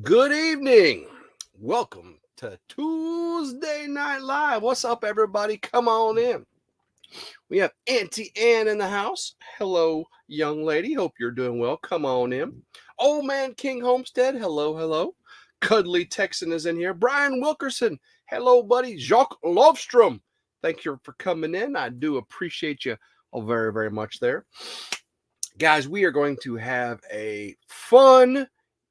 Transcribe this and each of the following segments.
Good evening. Welcome to Tuesday Night Live. What's up, everybody? Come on in. We have Auntie Ann in the house. Hello, young lady. Hope you're doing well. Come on in. Old Man King Homestead. Hello, hello. Cuddly Texan is in here. Brian Wilkerson. Hello, buddy. Jacques Lovstrom. Thank you for coming in. I do appreciate you very, very much there. Guys, we are going to have a fun,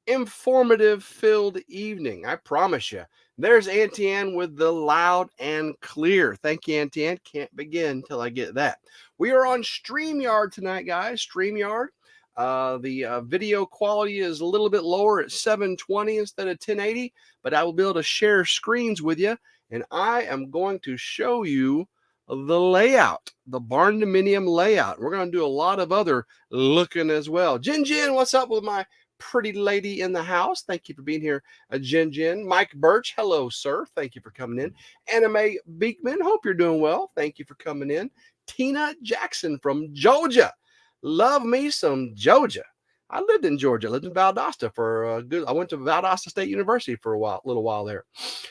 informative filled evening. I promise you. There's Auntie Ann with the loud and clear. Thank you, Auntie Ann. Can't begin till I get that. We are on StreamYard tonight, guys. StreamYard. The video quality is a little bit lower at 720 instead of 1080, but I will be able to share screens with you, and I am going to show you the layout, the Barndominium layout. We're going to do a lot of other looking as well. Jin, what's up with my pretty lady in the house? Thank you for being here, Jin. Mike Birch, hello, sir. Thank you for coming in. Anime Beekman, hope you're doing well. Thank you for coming in. Tina Jackson from Georgia. Love me some Georgia. I lived in Georgia. I lived in Valdosta for a good. I went to Valdosta State University for a little while there.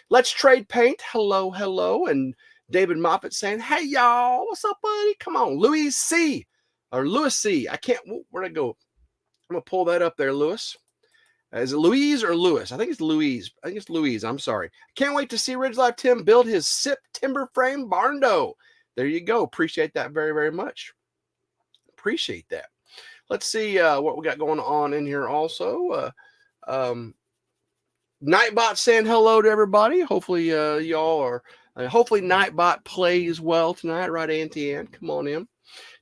Let's Trade Paint. Hello. And David Moffett saying, hey, y'all. What's up, buddy? Come on. Louis C. I can't. Where'd I go? I'm going to pull that up there, Louis. Is it Louise or Lewis? I think it's Louise. I think it's Louise. I'm sorry. Can't wait to see RidgeLife Tim build his SIP timber frame barndo. There you go. Appreciate that very, very much. Appreciate that. Let's see what we got going on in here also. Nightbot saying hello to everybody. Hopefully y'all are, hopefully Nightbot plays well tonight. Right, Auntie Ann? Come on in.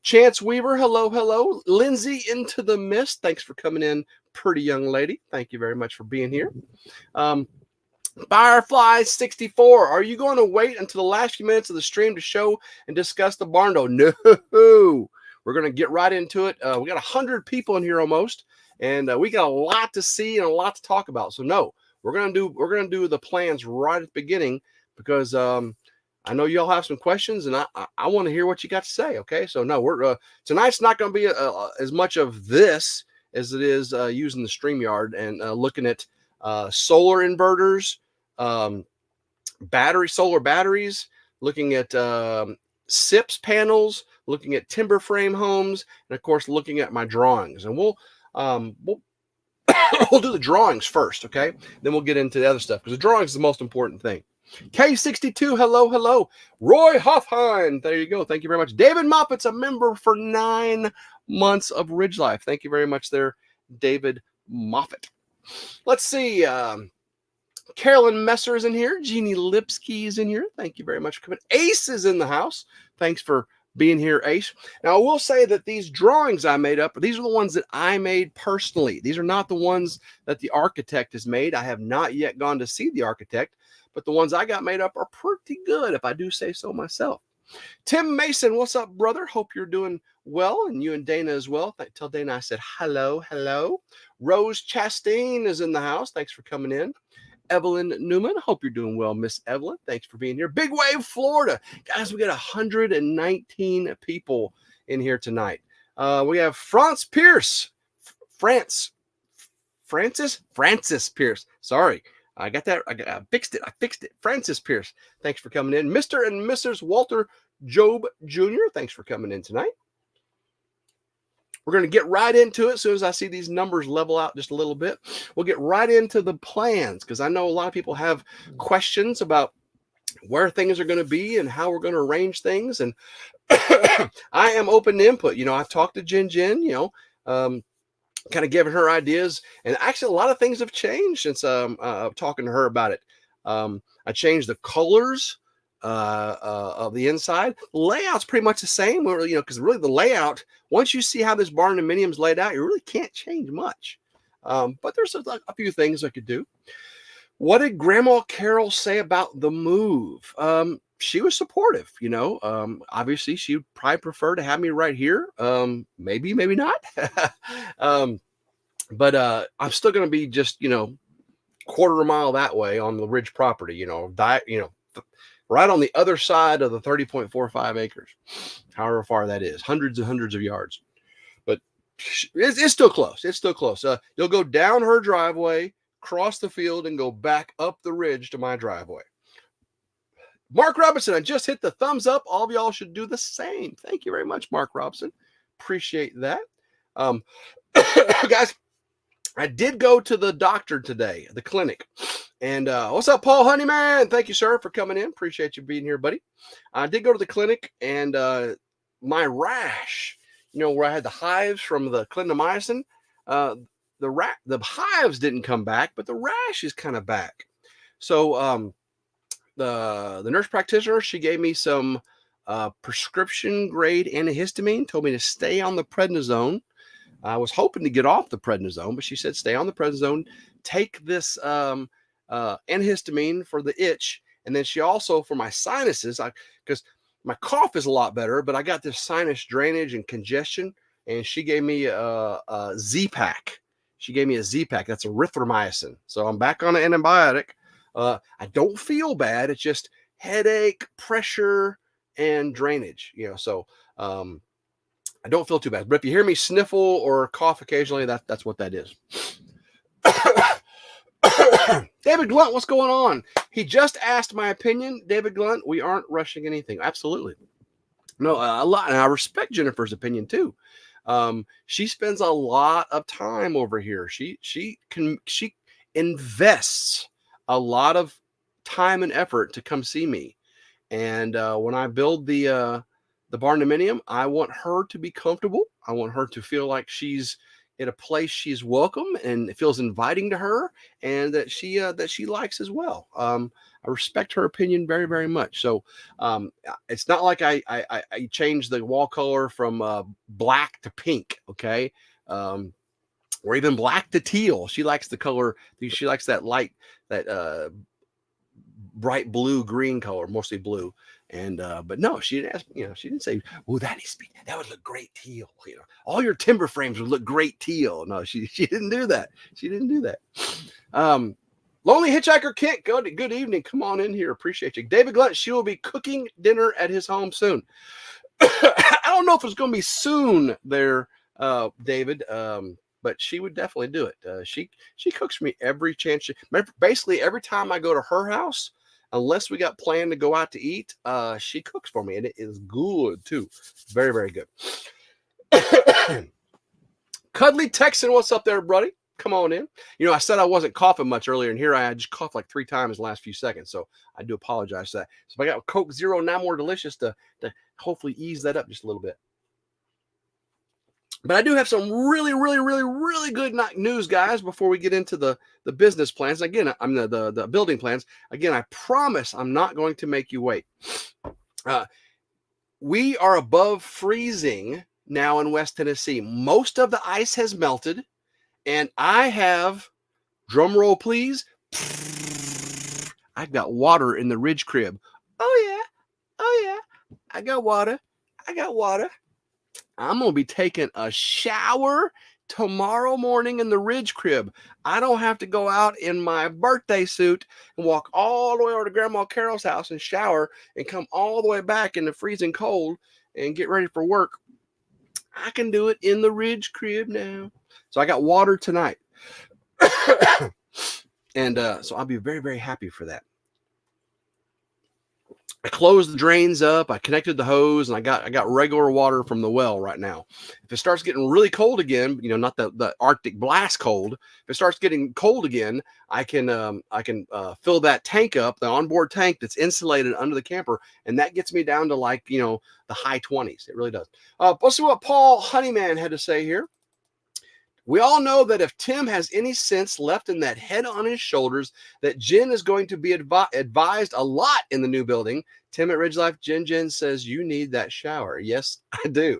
Chance Weaver, hello. Lindsay Into the Mist, thanks for coming in, pretty young lady. Thank you very much for being here. Firefly64, are you going to wait until the last few minutes of the stream to show and discuss the barndo? No, we're going to get right into it. We got 100 people in here almost, and we got a lot to see and a lot to talk about. So no, we're going to do the plans right at the beginning because I know y'all have some questions, and I want to hear what you got to say. Okay, so no, we're tonight's not going to be as much of this as it is using the StreamYard and looking at solar inverters, solar batteries, looking at SIPs panels, looking at timber frame homes, and of course looking at my drawings. And we'll we'll do the drawings first, okay? Then we'll get into the other stuff because the drawings is the most important thing. K62, hello. Roy Hoffheim, there you go. Thank you very much. David Moffitt's a member for 9 months of RidgeLife. Thank you very much there, David Moffett. Let's see. Carolyn Messer is in here. Jeannie Lipsky is in here. Thank you very much for coming. Ace is in the house. Thanks for being here, Ace. Now, I will say that these drawings I made up, these are the ones that I made personally. These are not the ones that the architect has made. I have not yet gone to see the architect, but the ones I got made up are pretty good, if I do say so myself. Tim Mason, what's up, brother? Hope you're doing well, and you and Dana as well. Tell Dana I said hello. Rose Chastain is in the house. Thanks for coming in. Evelyn Newman, hope you're doing well, Miss Evelyn. Thanks for being here. Big Wave, Florida. Guys, we got 119 people in here tonight. We have Francis Pierce. Sorry. I got that. I fixed it. Francis Pierce. Thanks for coming in. Mr. and Mrs. Walter Job Jr., thanks for coming in tonight. We're going to get right into it as soon as I see these numbers level out just a little bit. We'll get right into the plans because I know a lot of people have questions about where things are going to be and how we're going to arrange things. And I am open to input. You know, I've talked to Jen, kind of giving her ideas. And actually, a lot of things have changed since talking to her about it. I changed the colors of the inside. The layout's pretty much the same, because really the layout, once you see how this Barndominium is laid out, you really can't change much. But there's a few things I could do. What did Grandma Carol say about the move? She was supportive, obviously she'd probably prefer to have me right here. Maybe not. But I'm still going to be just, quarter a mile that way on the Ridge property, right on the other side of the 30.45 acres, however far that is, hundreds and hundreds of yards. But it's still close. You'll go down her driveway, cross the field, and go back up the ridge to my driveway. Mark Robinson, I just hit the thumbs up. All of y'all should do the same. Thank you very much, Mark Robinson. Appreciate that. Guys, I did go to the doctor today, the clinic. And what's up, Paul Honeyman? Thank you, sir, for coming in. Appreciate you being here, buddy. I did go to the clinic, and my rash, where I had the hives from the clindamycin, the hives didn't come back, but the rash is kind of back. So the nurse practitioner, she gave me some prescription grade antihistamine, told me to stay on the prednisone. I was hoping to get off the prednisone, but she said stay on the prednisone, take this antihistamine for the itch, and then she also, for my sinuses, because my cough is a lot better, but I got this sinus drainage and congestion, and she gave me a Z-Pack. She gave me a Z-Pack. That's erythromycin. So I'm back on an antibiotic. I don't feel bad. It's just headache, pressure, and drainage. So I don't feel too bad. But if you hear me sniffle or cough occasionally, that's what that is. David Glunt, what's going on? He just asked my opinion. David Glunt, we aren't rushing anything. Absolutely. No, a lot. And I respect Jennifer's opinion too. She spends a lot of time over here. She invests a lot of time and effort to come see me. And when I build the Barndominium, I want her to be comfortable. I want her to feel like she's in a place she's welcome and it feels inviting to her, and that she likes as well. I respect her opinion very, very much. So it's not like I changed the wall color from black to pink, okay? Or even black to teal. She likes the color. She likes that light, that bright blue green color, mostly blue. And but no, she didn't ask, she didn't say, "Oh, that would look great teal." All your timber frames would look great teal. No, she didn't do that. She didn't do that. Lonely Hitchhiker Kent, good evening. Come on in here. Appreciate you. David Glunt, she will be cooking dinner at his home soon. I don't know if it's going to be soon there, David. But she would definitely do it. She cooks for me every chance. Basically, every time I go to her house, unless we got planned to go out to eat, she cooks for me, and it is good too. Very, very good. Cuddly Texan, what's up there, buddy? Come on in. I said I wasn't coughing much earlier, and here I just coughed like 3 times in the last few seconds, so I do apologize for that. So if I got Coke Zero, now more delicious to hopefully ease that up just a little bit. But I do have some really, really, really, really good news, guys, before we get into the business plans. Again, I'm the building plans. Again, I promise I'm not going to make you wait. We are above freezing now in West Tennessee. Most of the ice has melted, and I have, drum roll please, I've got water in the Ridge crib. Oh yeah, I got water. I'm going to be taking a shower tomorrow morning in the Ridge crib. I don't have to go out in my birthday suit and walk all the way over to Grandma Carol's house and shower and come all the way back in the freezing cold and get ready for work. I can do it in the Ridge crib now. So I got water tonight. And so I'll be very, very happy for that. I closed the drains up. I connected the hose, and I got regular water from the well right now. If it starts getting really cold again, not the Arctic blast cold. If it starts getting cold again, I can fill that tank up, the onboard tank that's insulated under the camper, and that gets me down to the high 20s. It really does. Let's see what Paul Honeyman had to say here. We all know that if Tim has any sense left in that head on his shoulders, that Jen is going to be advised a lot in the new building. Tim at RidgeLife, Jen says, you need that shower. Yes, I do.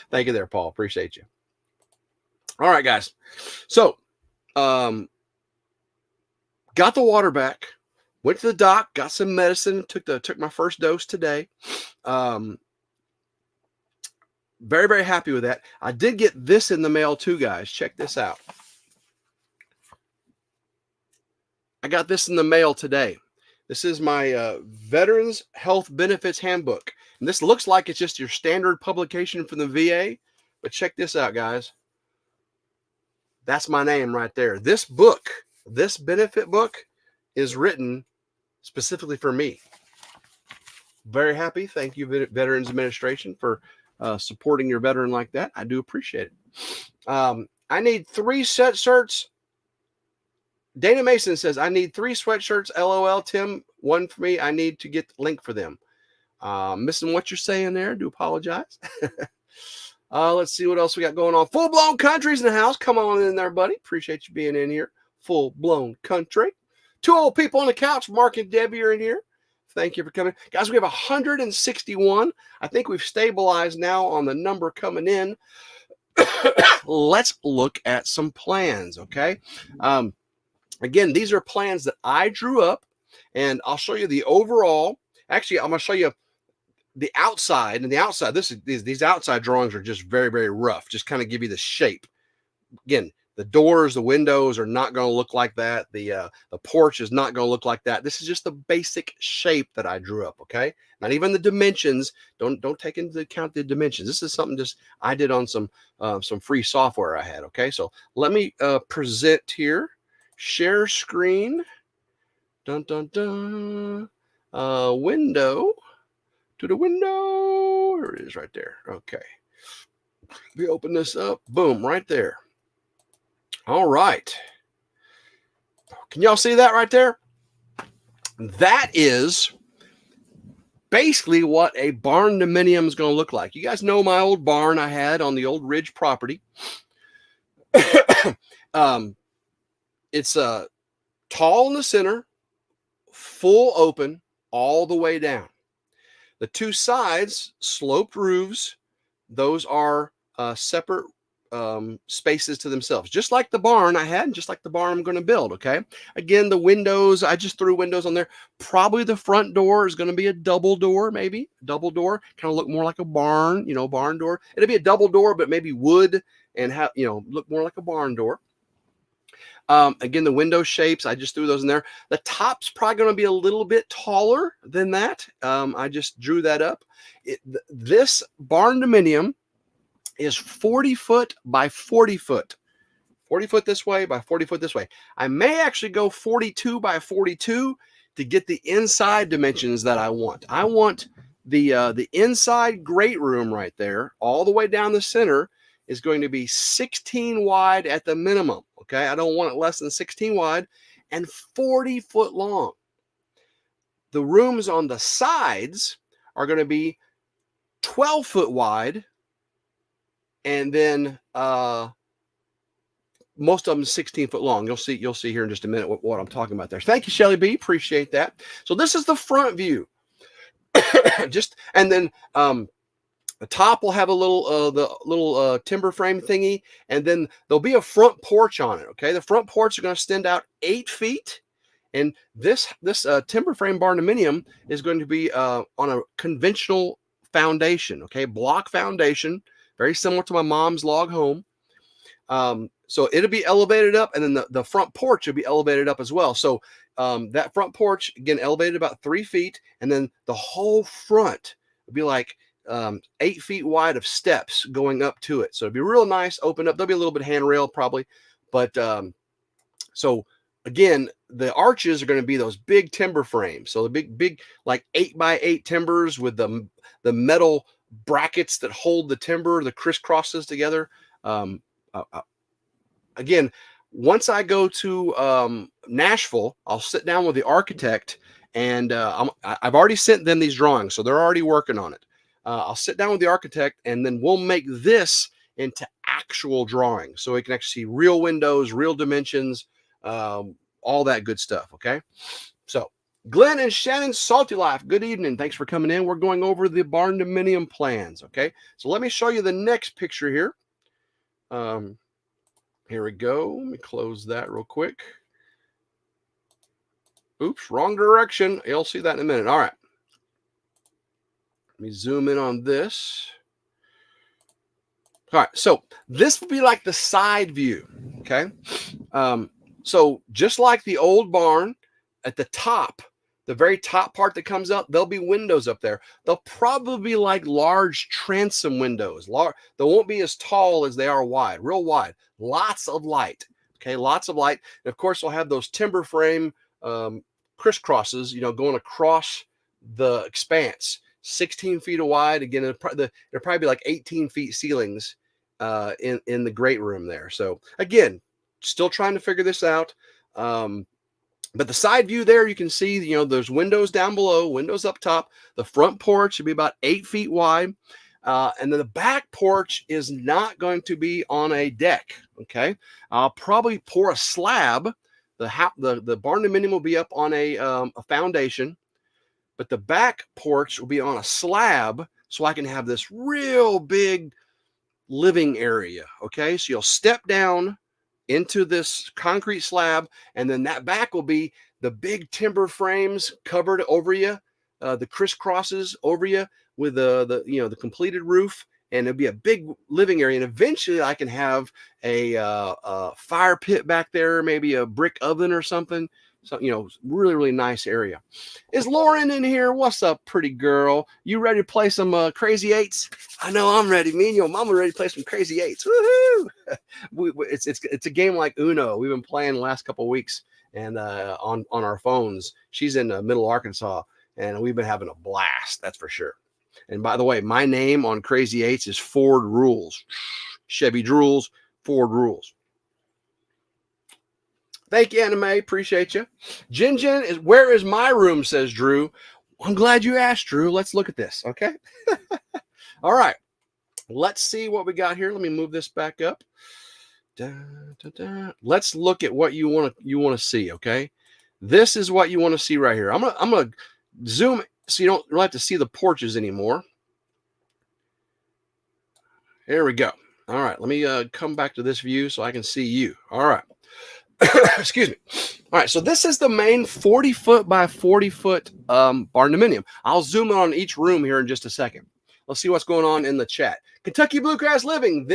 Thank you there, Paul. Appreciate you. All right, guys. So, got the water back, went to the doc, got some medicine, took my first dose today. Very, very happy with that. I did get this in the mail too, guys. Check this out. I got this in the mail today. This is my Veterans Health Benefits Handbook. And this looks like it's just your standard publication from the VA. But check this out, guys. That's my name right there. This book, this benefit book, is written specifically for me. Very happy. Thank you, Veterans Administration, for supporting your veteran like that. I do appreciate it. I need 3 sweatshirts. Dana Mason says, I need 3 sweatshirts. LOL, Tim, one for me. I need to get the link for them. Missing what you're saying there. Do apologize. Let's see what else we got going on. Full blown country's in the house. Come on in there, buddy. Appreciate you being in here. Full blown country. 2 old people on the couch. Mark and Debbie are in here. Thank you for coming. Guys, we have 161. I think we've stabilized now on the number coming in. Let's look at some plans, okay? Again, these are plans that I drew up, and I'll show you the overall. Actually, I'm going to show you the outside. And the outside, these outside drawings are just very, very rough. Just kind of give you the shape. Again, the doors, the windows are not going to look like that. The porch is not going to look like that. This is just the basic shape that I drew up, okay? Not even the dimensions. Don't take into account the dimensions. This is something just I did on some free software I had, okay? So let me present here. Share screen. Dun, dun, dun. Window. To the window. There it is right there. Okay. We open this up. Boom, right there. All right. Can y'all see that right there? That is basically what a barndominium is going to look like. You guys know my old barn I had on the old Ridge property. It's tall in the center, full open all the way down. The 2 sides, sloped roofs, those are separate spaces to themselves, just like the barn I had, just like the barn I'm going to build, okay? Again, the windows, I just threw windows on there. Probably the front door is going to be a double door, maybe. Double door, kind of look more like a barn, barn door. It'll be a double door, but maybe wood and have, look more like a barn door. Again, the window shapes, I just threw those in there. The top's probably going to be a little bit taller than that. I just drew that up. This barndominium is 40 foot by 40 foot. 40 foot this way by 40 foot this way. I may actually go 42 by 42 to get the inside dimensions that I want. I want the inside great room right there, all the way down the center, is going to be 16 wide at the minimum. Okay, I don't want it less than 16 wide and 40 foot long. The rooms on the sides are going to be 12 foot wide, and then most of them 16 foot long. You'll see here in just a minute what I'm talking about there. Thank you, Shelly B. Appreciate that. So this is the front view. And then the top will have a little timber frame thingy, and then there'll be a front porch on it. Okay, the front porch is going to extend out 8 feet, and this timber frame barndominium is going to be on a conventional foundation. Okay, block foundation, very similar to my mom's log home. So it'll be elevated up, and then the front porch will be elevated up as well. So that front porch, again, elevated about 3 feet, and then the whole front will be like 8 feet wide of steps going up to it. So it'd be real nice, open up. There'll be a little bit of handrail probably, but so again, the arches are going to be those big timber frames. So the big like 8x8 timbers with the metal brackets that hold the timber, the crisscrosses together. Again, once I go to Nashville, I'll sit down with the architect, and I've already sent them these drawings, so they're already working on it. I'll sit down with the architect, and then we'll make this into actual drawings, so we can actually see real windows, real dimensions, all that good stuff. Okay, so Glenn and Shannon, Salty Life, good evening. Thanks for coming in. We're going over the barndominium plans. Okay, so let me show you the next picture here. Here we go. Let me close that real quick. Oops, wrong direction. You'll see that in a minute. All right. Let me zoom in on this. All right, so this will be like the side view, okay? So just like the old barn, at the top, The very top part that comes out, there'll be windows up there. They'll probably be like large transom windows. They won't be as tall as they are wide, real wide. Lots of light. Okay, lots of light. And of course, we'll have those timber frame crisscrosses, going across the expanse, 16 feet wide. Again, there'll probably be like 18 feet ceilings in the great room there. So again, still trying to figure this out. But the side view there, you can see, there's windows down below, windows up top. The front porch should be about 8 feet wide. And then the back porch is not going to be on a deck. Okay. I'll probably pour a slab. The Barndominium will be up on a foundation, but the back porch will be on a slab, so I can have this real big living area. Okay. So you'll step down into this concrete slab, and then that back will be the big timber frames covered over you, the crisscrosses over you with the completed roof, and it'll be a big living area. And eventually I can have a fire pit back there, maybe a brick oven or something. So, really, really nice area. Is Lauren in here? What's up, pretty girl? You ready to play some crazy eights? I know I'm ready. Me and your mama ready to play some crazy eights. Woohoo! It's a game like Uno. We've been playing the last couple of weeks, and on our phones. She's in Middle Arkansas, and we've been having a blast. That's for sure. And by the way, my name on Crazy Eights is Ford Rules. Chevy Drools, Ford Rules. Thank you, Anime. Appreciate you. Jin is, where is my room, says Drew. I'm glad you asked, Drew. Let's look at this, okay? All right. Let's see what we got here. Let me move this back up. Let's look at what you want to see, okay? This is what you want to see right here. I'm gonna zoom so you don't have to see the porches anymore. There we go. All right. Let me come back to this view so I can see you. All right. Excuse me. All right, so this is the main 40-foot by 40-foot Barndominium. I'll zoom in on each room here in just a second. Let's see what's going on in the chat. Kentucky Bluegrass Living,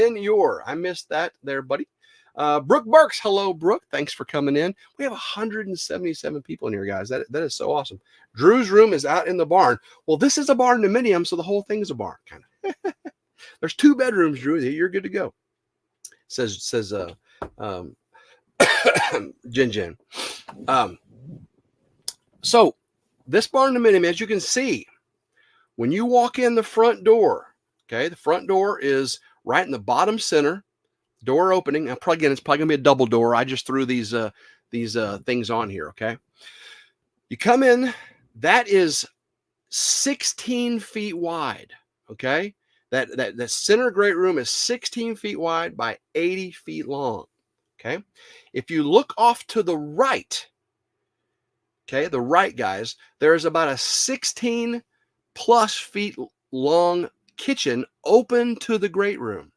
I missed that there, buddy. Brooke Burks, hello, Brooke. Thanks for coming in. We have 177 people in here, guys. That is so awesome. Drew's room is out in the barn. Well, this is a Barndominium, so the whole thing is a barn, kind of. There's 2 bedrooms, Drew. You're good to go. Says Jin. So this Barndominium, as you can see, when you walk in the front door, okay, the front door is right in the bottom center, door opening. It's probably going to be a double door. I just threw these things on here, okay? You come in, that is 16 feet wide, okay? That center great room is 16 feet wide by 80 feet long. Okay. If you look off to the right, okay, the right, guys, there is about a 16 plus feet long kitchen open to the great room.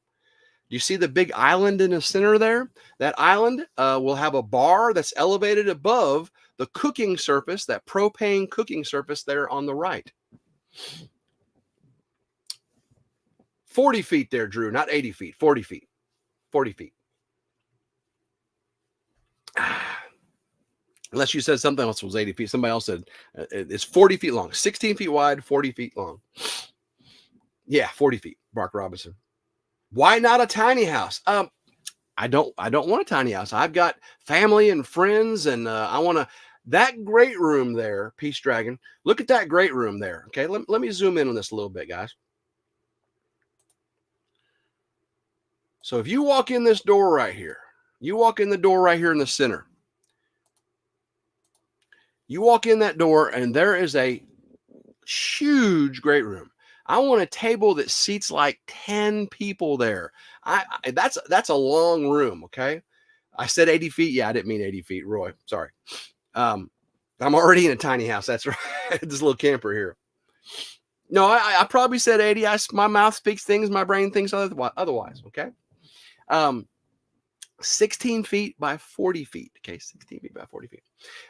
You see the big island in the center there? That island will have a bar that's elevated above the cooking surface, that propane cooking surface there on the right. 40 feet there, Drew, not 80 feet, 40 feet, 40 feet. Unless you said something else was 80 feet. Somebody else said it's 40 feet long, 16 feet wide, 40 feet long. Yeah, 40 feet, Mark Robinson. Why not a tiny house? I don't want a tiny house. I've got family and friends, and I want to, that great room there, Peace Dragon. Look at that great room there. Okay, let me zoom in on this a little bit, guys. So if you walk in this door right here, you walk in the door right here in the center. You walk in that door, and there is a huge great room. I want a table that seats like 10 people there. That's a long room, okay? I said 80 feet. Yeah, I didn't mean 80 feet, Roy. Sorry. I'm already in a tiny house. That's right. This little camper here. No, I probably said 80. My mouth speaks things. My brain thinks otherwise, okay? 16 feet by 40 feet. Okay, 16 feet by 40 feet.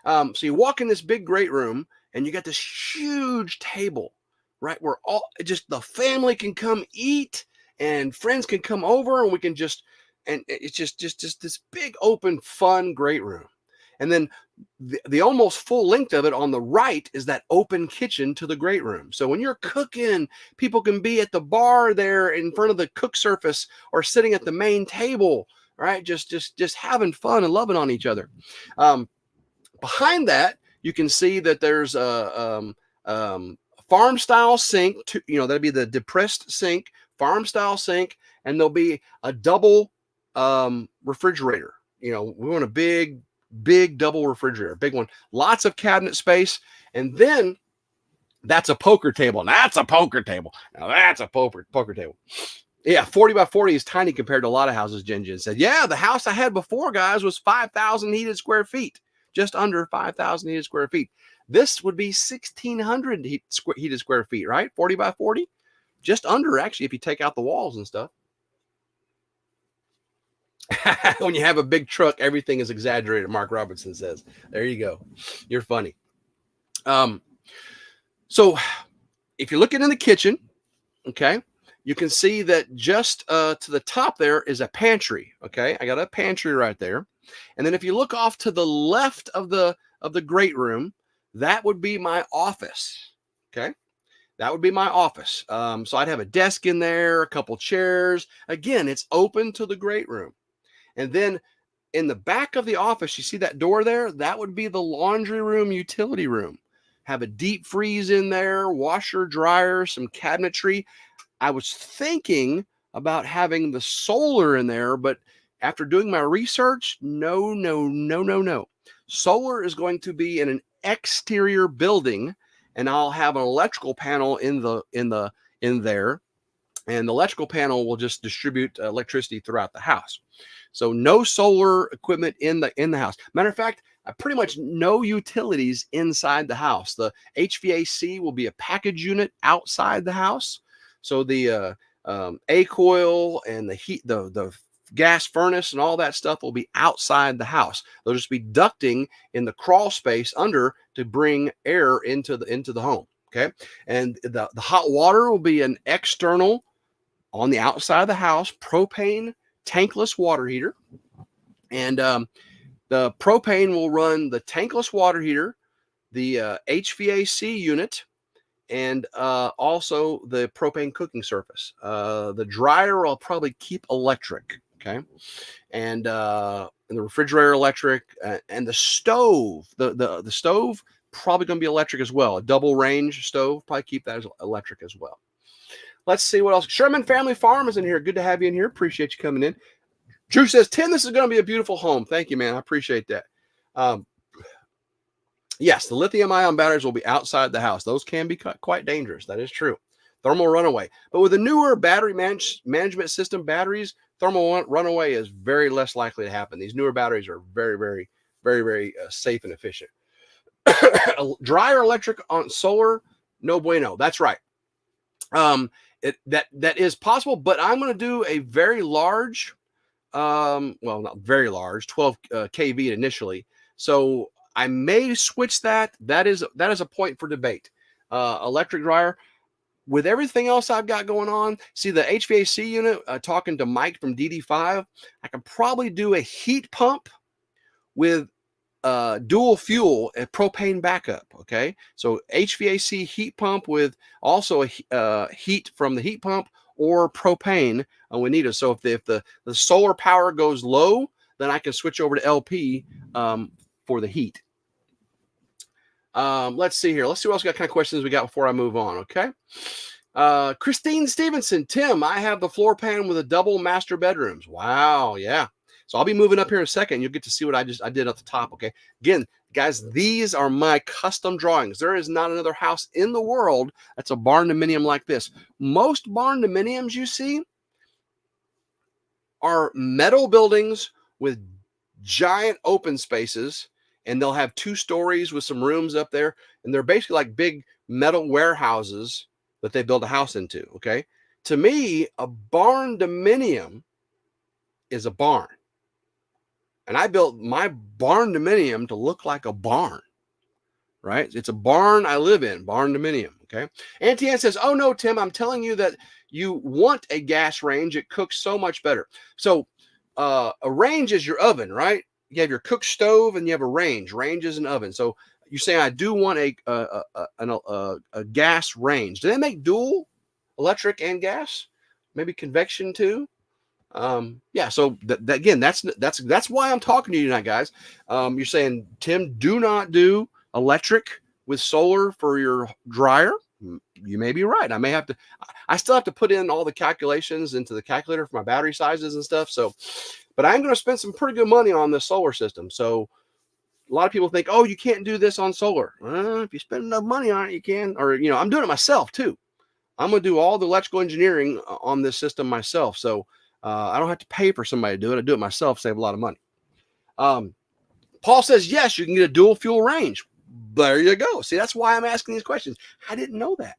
So you walk in this big great room, and you got this huge table, right, where just the family can come eat, and friends can come over, and we can just, and it's just this big open fun great room. And then the almost full length of it on the right is that open kitchen to the great room. So when you're cooking, people can be at the bar there in front of the cook surface or sitting at the main table, right? Just having fun and loving on each other. Behind that, you can see that there's a farm style sink. That'd be the depressed sink, farm style sink, and there'll be a double refrigerator. We want a big double refrigerator, big one, lots of cabinet space. And then that's a poker table. Now that's a poker table. Yeah, 40 by 40 is tiny compared to a lot of houses. Jen said, yeah, the house I had before, guys, was 5,000 heated square feet, just under 5,000 heated square feet. This would be 1,600 heated square feet, right? 40 by 40, just under, actually, if you take out the walls and stuff. When you have a big truck, everything is exaggerated, Mark Robertson says. There you go. You're funny. So if you're looking in the kitchen, okay, you can see that just to the top there is a pantry. Okay, I got a pantry right there. And then if you look off to the left of the great room, that would be my office. Okay, that would be my office. So I'd have a desk in there, a couple chairs. Again, it's open to the great room. And then in the back of the office, you see that door there? That would be the laundry room, utility room. Have a deep freeze in there, washer, dryer, some cabinetry. I was thinking about having the solar in there, but after doing my research, no. Solar is going to be in an exterior building, and I'll have an electrical panel in there, and the electrical panel will just distribute electricity throughout the house. So no solar equipment in the house. Matter of fact, pretty much no utilities inside the house. The HVAC will be a package unit outside the house. So the A coil and the heat, the gas furnace and all that stuff will be outside the house. They'll just be ducting in the crawl space under to bring air into the home. Okay, and the hot water will be an external on the outside of the house propane tankless water heater, and the propane will run the tankless water heater, the HVAC unit, and also the propane cooking surface. The dryer I'll probably keep electric, okay, and the refrigerator electric, and the stove. The stove probably going to be electric as well. A double range stove, probably keep that as electric as well. Let's see what else. Sherman Family Farm is in here. Good to have you in here. Appreciate you coming in. Drew says, Tim, this is going to be a beautiful home. Thank you, man. I appreciate that. Yes, the lithium-ion batteries will be outside the house. Those can be quite dangerous. That is true. Thermal runaway. But with the newer battery management system batteries, thermal runaway is very less likely to happen. These newer batteries are very, very, very, very safe and efficient. Dryer electric on solar, no bueno. That's right. That is possible, but I'm going to do a very large, well, not very large, 12 kV initially. So I may switch that. That is a point for debate. Electric dryer. With everything else I've got going on, see the HVAC unit, talking to Mike from DD5, I can probably do a heat pump with dual fuel and propane backup. Okay, so HVAC heat pump with also a heat from the heat pump or propane when needed. So if the solar power goes low, then I can switch over to LP for the heat. Let's see here. Let's see what else kind of questions we got before I move on. Okay. Christine Stevenson, Tim, I have the floor plan with a double master bedrooms. Wow. Yeah. So I'll be moving up here in a second. You'll get to see what I did at the top. Okay. Again, guys, these are my custom drawings. There is not another house in the world that's a barndominium like this. Most barndominiums you see are metal buildings with giant open spaces, and they'll have 2 stories with some rooms up there. And they're basically like big metal warehouses that they build a house into. Okay. To me, a barndominium is a barn. And I built my barndominium to look like a barn, right? It's a barn I live in, barndominium, okay? Auntie Ann says, oh, no, Tim, I'm telling you that you want a gas range. It cooks so much better. So a range is your oven, right? you have your cook stove and you have a range. Range is an oven. So you're saying I do want a gas range. Do they make dual electric and gas? Maybe convection too? Yeah, so again, that's why I'm talking to you tonight, guys. You're saying, Tim, do not do electric with solar for your dryer. You may be right. I still have to put in all the calculations into the calculator for my battery sizes and stuff. So, but I'm going to spend some pretty good money on the solar system. So a lot of people think, oh, you can't do this on solar. If you spend enough money on it, you can. Or, I'm doing it myself too. I'm going to do all the electrical engineering on this system myself. So I don't have to pay for somebody to do it. I do it myself, save a lot of money. Paul says, yes, you can get a dual fuel range. There you go. See, that's why I'm asking these questions. I didn't know that.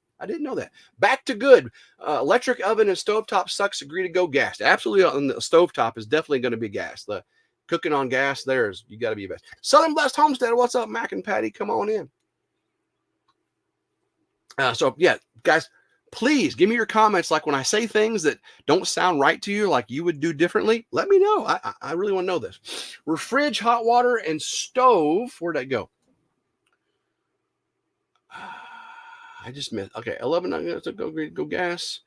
Back to good. Electric oven and stovetop sucks. Agree to go gas. Absolutely. On the stovetop is definitely going to be gas. The cooking on gas, you got to be best. Southern Blessed Homestead. What's up, Mac and Patty? Come on in. So yeah, guys, please give me your comments. Like when I say things that don't sound right to you, like you would do differently, let me know. I really want to know this. Fridge, hot water, and stove. Where'd that go? I just missed. Okay, 11. I'm going to go gas.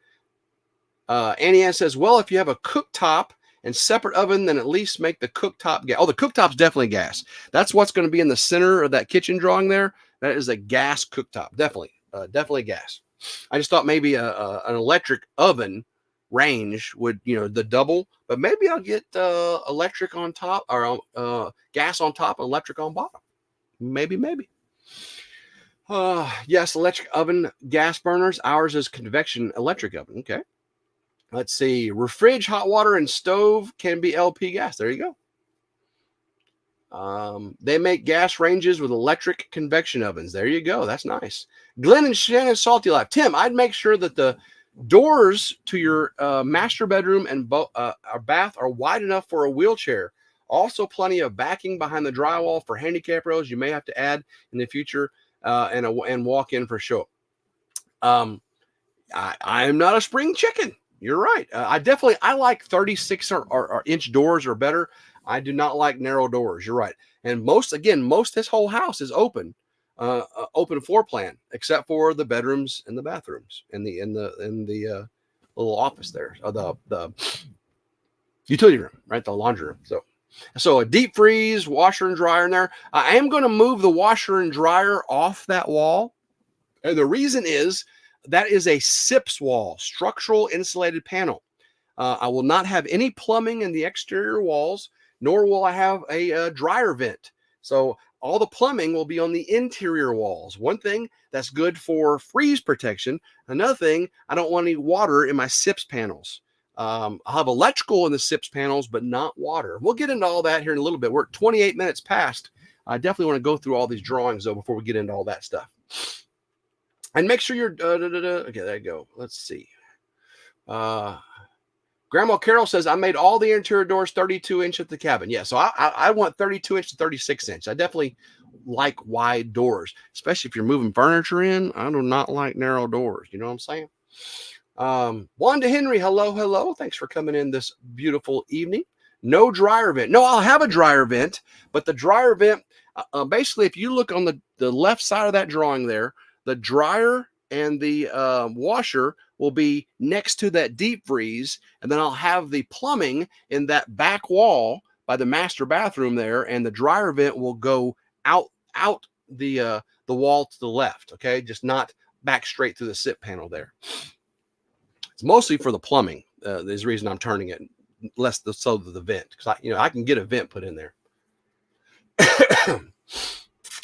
Annie Ann says, well, if you have a cooktop and separate oven, then at least make the cooktop gas. Oh, the cooktop's definitely gas. That's what's going to be in the center of that kitchen drawing there. That is a gas cooktop. Definitely gas. I just thought maybe an electric oven range would, the double, but maybe I'll get electric on top or gas on top and electric on bottom. Maybe. Yes, electric oven, gas burners. Ours is convection electric oven. Okay. Let's see. Fridge, hot water, and stove can be LP gas. There you go. They make gas ranges with electric convection ovens. There you go. That's nice. Glenn and Shannon, Salty Life. Tim, I'd make sure that the doors to your master bedroom and our bath are wide enough for a wheelchair. Also, plenty of backing behind the drywall for handicap rails you may have to add in the future and walk in for show. I am not a spring chicken. You're right. I like 36 or inch doors or better. I do not like narrow doors. You're right. And most this whole house is open floor plan, except for the bedrooms and the bathrooms and the little office there. The utility room, right? The laundry room. So a deep freeze, washer and dryer in there. I am going to move the washer and dryer off that wall. And the reason is that is a SIPS wall, structural insulated panel. I will not have any plumbing in the exterior walls, nor will I have a dryer vent. So all the plumbing will be on the interior walls. One thing that's good for freeze protection. Another thing, I don't want any water in my SIPS panels. I'll have electrical in the SIPS panels, but not water. We'll get into all that here in a little bit. We're at 28 minutes past. I definitely want to go through all these drawings, though, before we get into all that stuff. And make sure you're, okay, there you go. Let's see. Grandma Carol says, I made all the interior doors 32 inch at the cabin. Yeah, so I want 32 inch to 36 inch. I definitely like wide doors, especially if you're moving furniture in. I do not like narrow doors. You know what I'm saying? Wanda Henry, hello. Thanks for coming in this beautiful evening. No dryer vent. No, I'll have a dryer vent, but the dryer vent, basically, if you look on the left side of that drawing there, the dryer and the washer will be next to that deep freeze, and then I'll have the plumbing in that back wall by the master bathroom there, and the dryer vent will go out the wall to the left. Okay, just not back straight through the SIP panel there. It's mostly for the plumbing. There's the reason I'm turning it less so the vent, because I can get a vent put in there.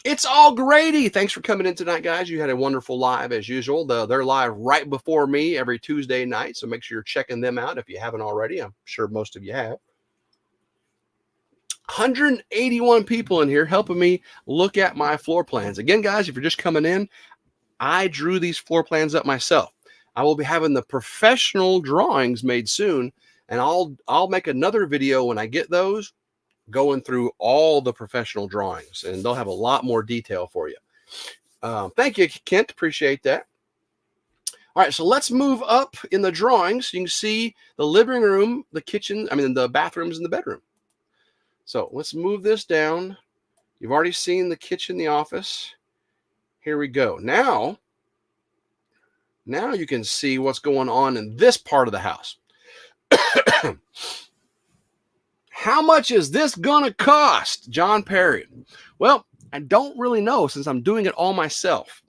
It's all Grady. Thanks for coming in tonight, guys. You had a wonderful live as usual. They're live right before me every Tuesday night, so make sure you're checking them out if you haven't already. I'm sure most of you have. 181 people in here helping me look at my floor plans. Again, guys, if you're just coming in, I drew these floor plans up myself. I will be having the professional drawings made soon, and I'll make another video when I get those, going through all the professional drawings, and they'll have a lot more detail for you. Thank you, Kent. Appreciate that. All right, so let's move up in the drawings. You can see the living room, the kitchen, the bathrooms and the bedroom. So let's move this down. You've already seen the kitchen, the office. Here we go. Now you can see what's going on in this part of the house. How much is this gonna cost, John Perry? Well, I don't really know since I'm doing it all myself.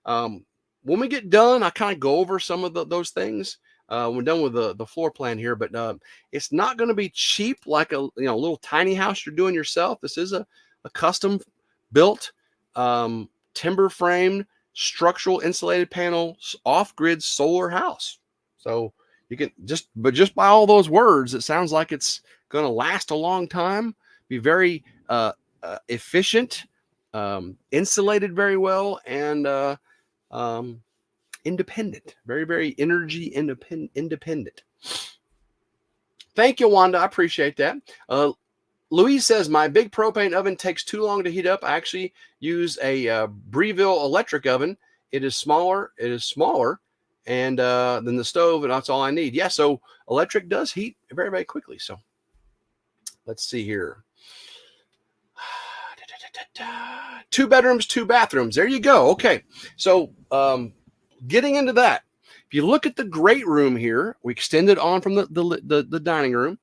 When we get done, I kind of go over some of those things. We're done with the floor plan here, but it's not going to be cheap like a little tiny house you're doing yourself. This is a custom built timber framed structural insulated panel off-grid solar house. So you can just by all those words, it sounds like it's going to last a long time, be very efficient, insulated very well, and independent, very, very energy independent. Thank you, Wanda. I appreciate that. Louise says, my big propane oven takes too long to heat up. I actually use a Breville electric oven. It is smaller. And than the stove, and that's all I need. Yeah, so electric does heat very, very quickly. So let's see here. 2 bedrooms, 2 bathrooms. There you go. Okay, so getting into that, if you look at the great room here, we extended on from the dining room.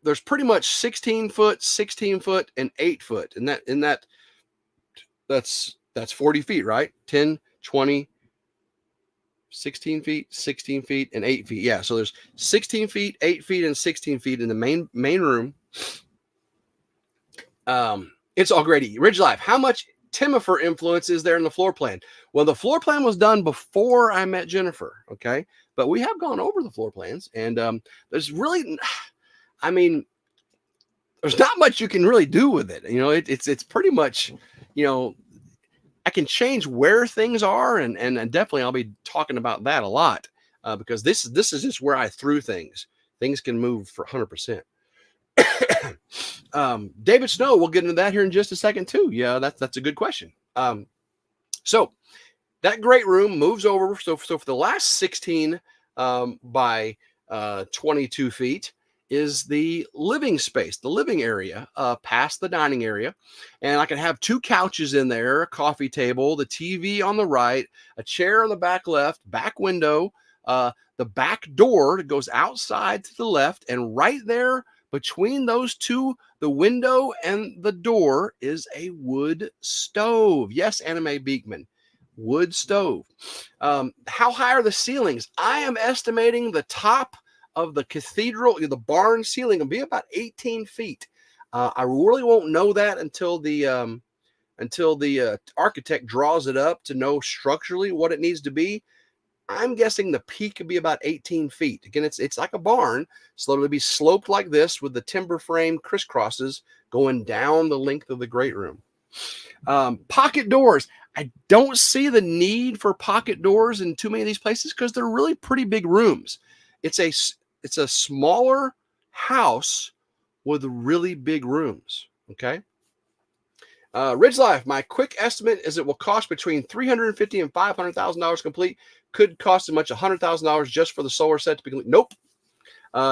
There's pretty much 16 foot, 16 foot, and 8 foot, and that's 40 feet, right? 10, 20, 16 feet, 16 feet, and 8 feet. Yeah, so there's 16 feet, 8 feet, and 16 feet in the main room. It's all great. RidgeLife, how much Timifer influence is there in the floor plan? Well, the floor plan was done before I met Jennifer, okay? But we have gone over the floor plans, and there's really, I mean, there's not much you can really do with it. It's pretty much, I can change where things are, and definitely I'll be talking about that a lot because this is just where I threw things. Things can move for 100%. David Snow, we'll get into that here in just a second too. Yeah, that's a good question. So that great room moves over. So for the last 16 by 22 feet is the living space, the living area past the dining area. And I can have 2 couches in there, a coffee table, the TV on the right, a chair on the back left, back window, the back door that goes outside to the left, and right there between those two, the window and the door, is a wood stove. Yes, Anime Beekman, wood stove. How high are the ceilings? I am estimating the top of the cathedral, the barn ceiling, will be about 18 feet. I really won't know that until the architect draws it up to know structurally what it needs to be. I'm guessing the peak could be about 18 feet. Again, it's like a barn, so it'll be sloped like this with the timber frame crisscrosses going down the length of the great room. Pocket doors. I don't see the need for pocket doors in too many of these places because they're really pretty big rooms. It's a smaller house with really big rooms. Okay. RidgeLife, my quick estimate is it will cost between $350,000 and $500,000 complete. Could cost as much as $100,000 just for the solar set to be complete. Nope.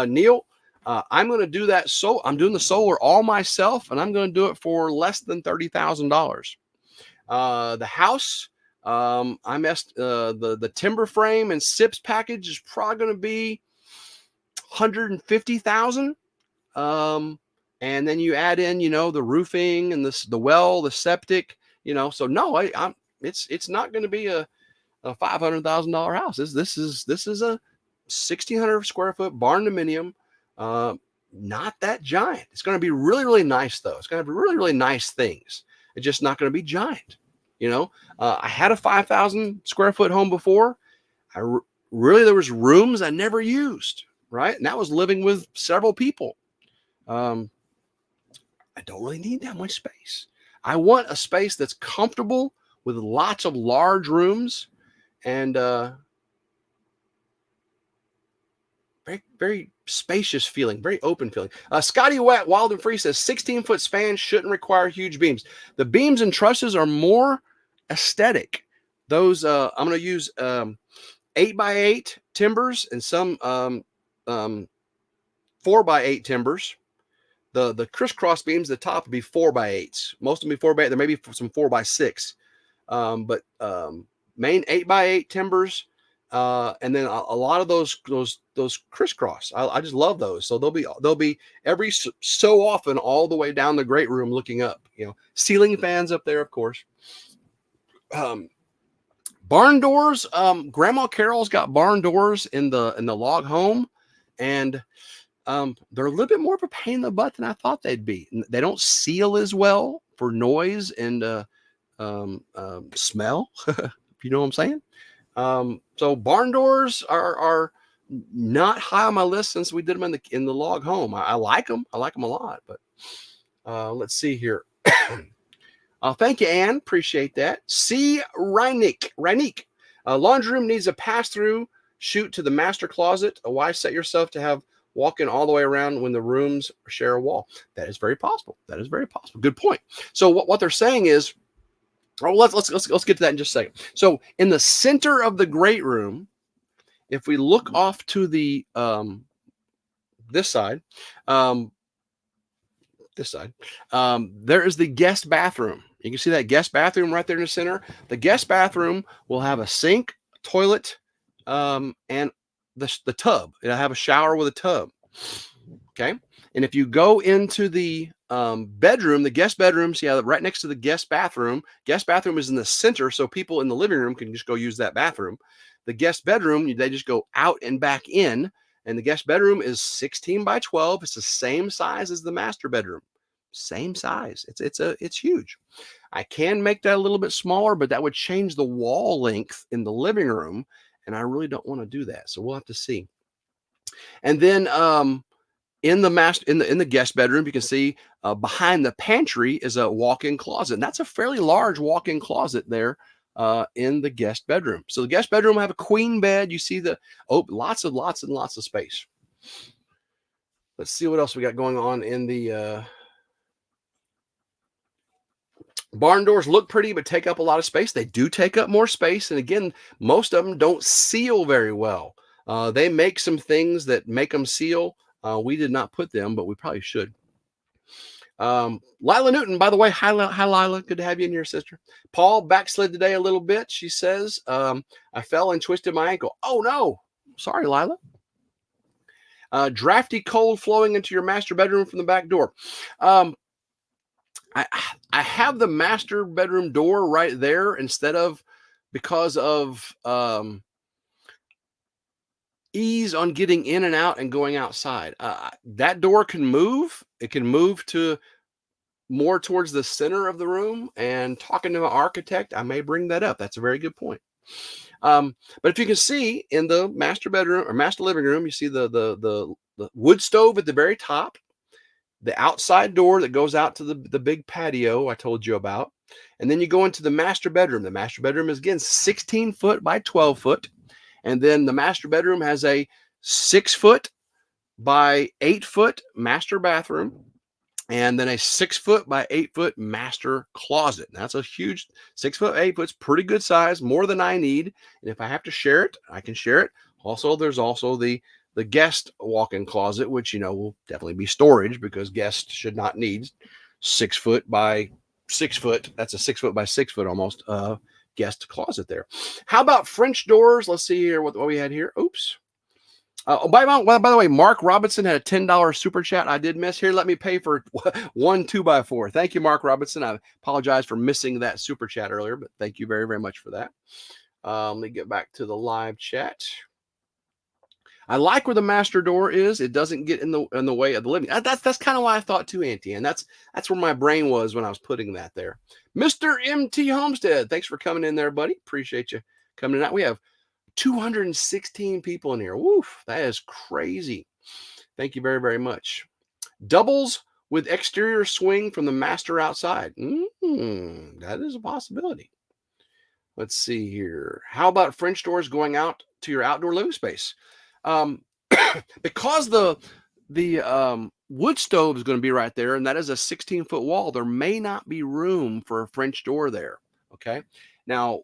Neil, I'm going to do that. So I'm doing the solar all myself, and I'm going to do it for less than $30,000. The house, the timber frame and SIPs package is probably going to be $150,000. And then you add in, the roofing and the well, the septic, so no, it's not going to be a $500,000 house. This is a 1,600 square foot Barndominium, not that giant. It's going to be really, really nice though. It's going to be really, really nice things. It's just not going to be giant. I had a 5,000 square foot home before. There was rooms I never used, right? And that was living with several people. I don't really need that much space. I want a space that's comfortable with lots of large rooms and very, very spacious feeling, very open feeling. Scotty Wet, Wild and Free says 16-foot span shouldn't require huge beams. The beams and trusses are more aesthetic. Those I'm going to use 8x8 timbers and some 13 4x8 timbers. The crisscross beams at the top would be 4x8s. Most of them be 4x8. There may be some 4x6, but main 8x8 timbers, and then a lot of those crisscross. I just love those. So they'll be every so often all the way down the great room looking up. Ceiling fans up there, of course. Barn doors. Grandma Carol's got barn doors in the log home, and they're a little bit more of a pain in the butt than I thought they'd be. They don't seal as well for noise and smell. If you know what I'm saying. So barn doors are not high on my list since we did them in the log home. I like them. I like them a lot. But let's see here. Thank you, Ann. Appreciate that. C. Reinik. Laundry room needs a pass-through chute to the master closet. Why set yourself to have walk in all the way around when the rooms share a wall? That is very possible. That is very possible. Good point. So what they're saying is, let's get to that in just a second. So in the center of the great room, if we look off to the this side, there is the guest bathroom. You can see that guest bathroom right there in the center. The guest bathroom will have a sink, toilet, and the tub. It'll have a shower with a tub. Okay. And if you go into the bedroom, the guest bedroom, see how right next to the guest bathroom is in the center. So people in the living room can just go use that bathroom. The guest bedroom, they just go out and back in. And the guest bedroom is 16 by 12. It's the same size as the master bedroom. Same size. It's huge. I can make that a little bit smaller, but that would change the wall length in the living room. And I really don't want to do that. So we'll have to see. And then in the guest bedroom, you can see behind the pantry is a walk-in closet. And that's a fairly large walk-in closet there in the guest bedroom. So the guest bedroom will have a queen bed. You see lots and lots of space. Let's see what else we got going on in the barn doors. Look pretty, but take up a lot of space. They do take up more space. And again, most of them don't seal very well. They make some things that make them seal. We did not put them, but we probably should. Lila Newton, by the way, hi Lila, good to have you in here, sister. Paul backslid today a little bit. She says, I fell and twisted my ankle. Oh no, sorry, Lila. Drafty cold flowing into your master bedroom from the back door. I have the master bedroom door right there because of ease on getting in and out and going outside. That door can move. It can move to more towards the center of the room. And talking to an architect, I may bring that up. That's a very good point. But if you can see in the master bedroom or master living room, you see the wood stove at the very top, the outside door that goes out to the big patio I told you about. And then you go into the master bedroom. The master bedroom is again 16 foot by 12 foot. And then the master bedroom has a 6 foot by 8 foot master bathroom. And then a 6 foot by 8 foot master closet. And that's a huge 6 foot, 8 foot, pretty good size, more than I need. And if I have to share it, I can share it. Also, there's also the guest walk-in closet, which, will definitely be storage because guests should not need 6 foot by 6 foot. That's a 6 foot by 6 foot almost guest closet there. How about French doors? Let's see here what we had here. Oops. By the way, Mark Robinson had a $10 super chat I did miss here. Let me pay for one 2x4. Thank you, Mark Robinson. I apologize for missing that super chat earlier, but thank you very, very much for that. Let me get back to the live chat. I like where the master door is. It doesn't get in the way of the living. That's kind of why I thought too, Auntie. And that's where my brain was when I was putting that there. Mr. MT Homestead, thanks for coming in there, buddy. Appreciate you coming in. We have 216 people in here. Woof, that is crazy. Thank you very, very much. Doubles with exterior swing from the master outside. That is a possibility. Let's see here. How about French doors going out to your outdoor living space? Because the wood stove is going to be right there, and that is a 16-foot wall, there may not be room for a French door there. Okay. Now,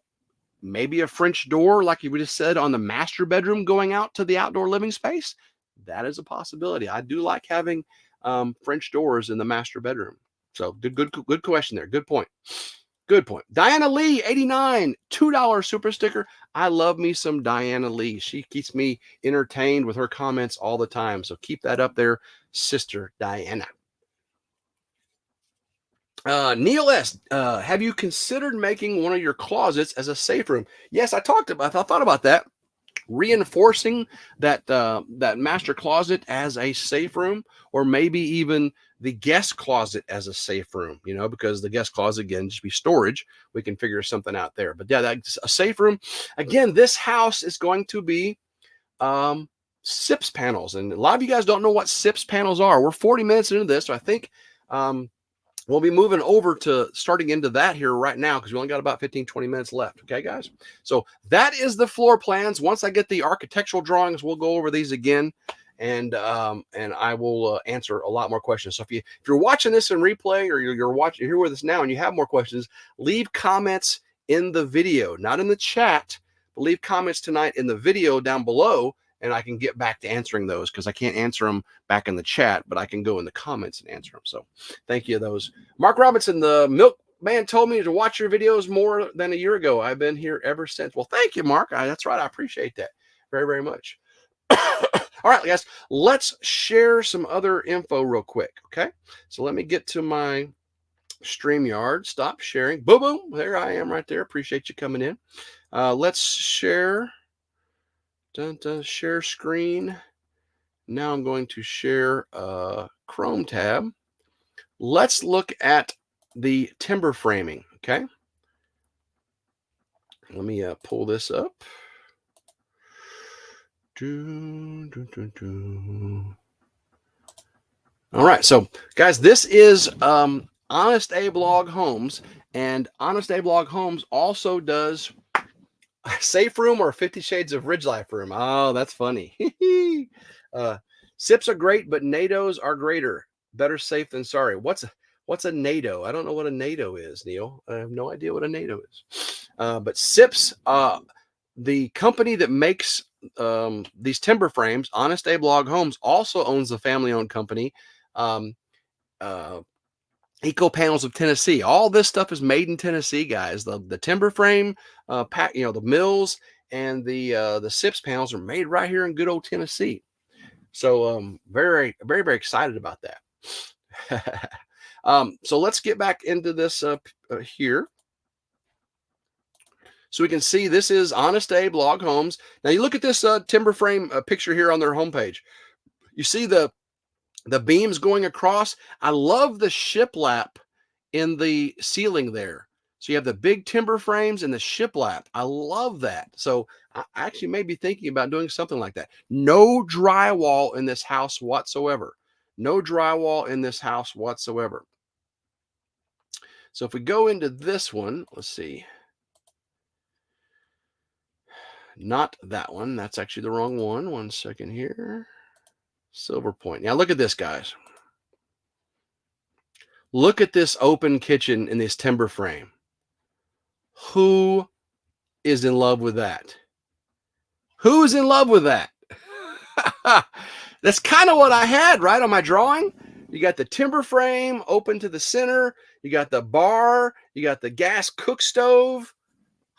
maybe a French door, like you just said, on the master bedroom going out to the outdoor living space. That is a possibility. I do like having French doors in the master bedroom. So good question there. Good point. Good point. Diana Lee, 89, $2 super sticker. I love me some Diana Lee. She keeps me entertained with her comments all the time. So keep that up there, Sister Diana. Neil S., have you considered making one of your closets as a safe room? Yes, I thought about that. Reinforcing that that master closet as a safe room, or maybe even the guest closet as a safe room, because the guest closet, again, just be storage. We can figure something out there. But yeah, that's a safe room. Again, this house is going to be SIPS panels. And a lot of you guys don't know what SIPS panels are. We're 40 minutes into this, so I think we'll be moving over to starting into that here right now, because we only got about 15-20 minutes left. Okay, guys? So that is the floor plans. Once I get the architectural drawings, we'll go over these again, and I will answer a lot more questions. So if you're watching this in replay, or you're here with us now and you have more questions, leave comments in the video, not in the chat, but leave comments tonight in the video down below, and I can get back to answering those, because I can't answer them back in the chat, but I can go in the comments and answer them. So thank you, those. Mark Robinson, the milkman, told me to watch your videos more than a year ago. I've been here ever since. Well, thank you, Mark. That's right. I appreciate that very, very much. All right, guys, let's share some other info real quick. Okay, so let me get to my StreamYard. Stop sharing. Boom, boom. There I am right there. Appreciate you coming in. Let's share. Share screen. Now I'm going to share a Chrome tab. Let's look at the timber framing. Okay. Let me pull this up. All right. So, guys, this is Honest Abe Log Homes, and Honest Abe Log Homes also does a safe room or 50 Shades of RidgeLife room. Oh, that's funny. SIPs are great, but NATOs are greater. Better safe than sorry. What's a NATO? I don't know what a NATO is, Neil. I have no idea what a NATO is. But SIPs, the company that makes these timber frames, Honest Abe Log Homes, also owns the family-owned company, Eco Panels of Tennessee. All this stuff is made in Tennessee, guys. The timber frame, the mills and the SIPS panels are made right here in good old Tennessee. So very, very, very excited about that. So let's get back into this here. So we can see this is Honest Abe Log Homes. Now you look at this timber frame picture here on their homepage. You see the beams going across. I love the shiplap in the ceiling there. So you have the big timber frames and the shiplap. I love that. So I actually may be thinking about doing something like that. No drywall in this house whatsoever. No drywall in this house whatsoever. So if we go into this one, let's see. Not that one. That's actually the wrong one. 1 second here. Silver Point. Now look at this, guys. Look at this open kitchen in this timber frame. Who is in love with that? Who's in love with that? That's kind of what I had, right, on my drawing. You got the timber frame open to the center. You got the bar. You got the gas cook stove.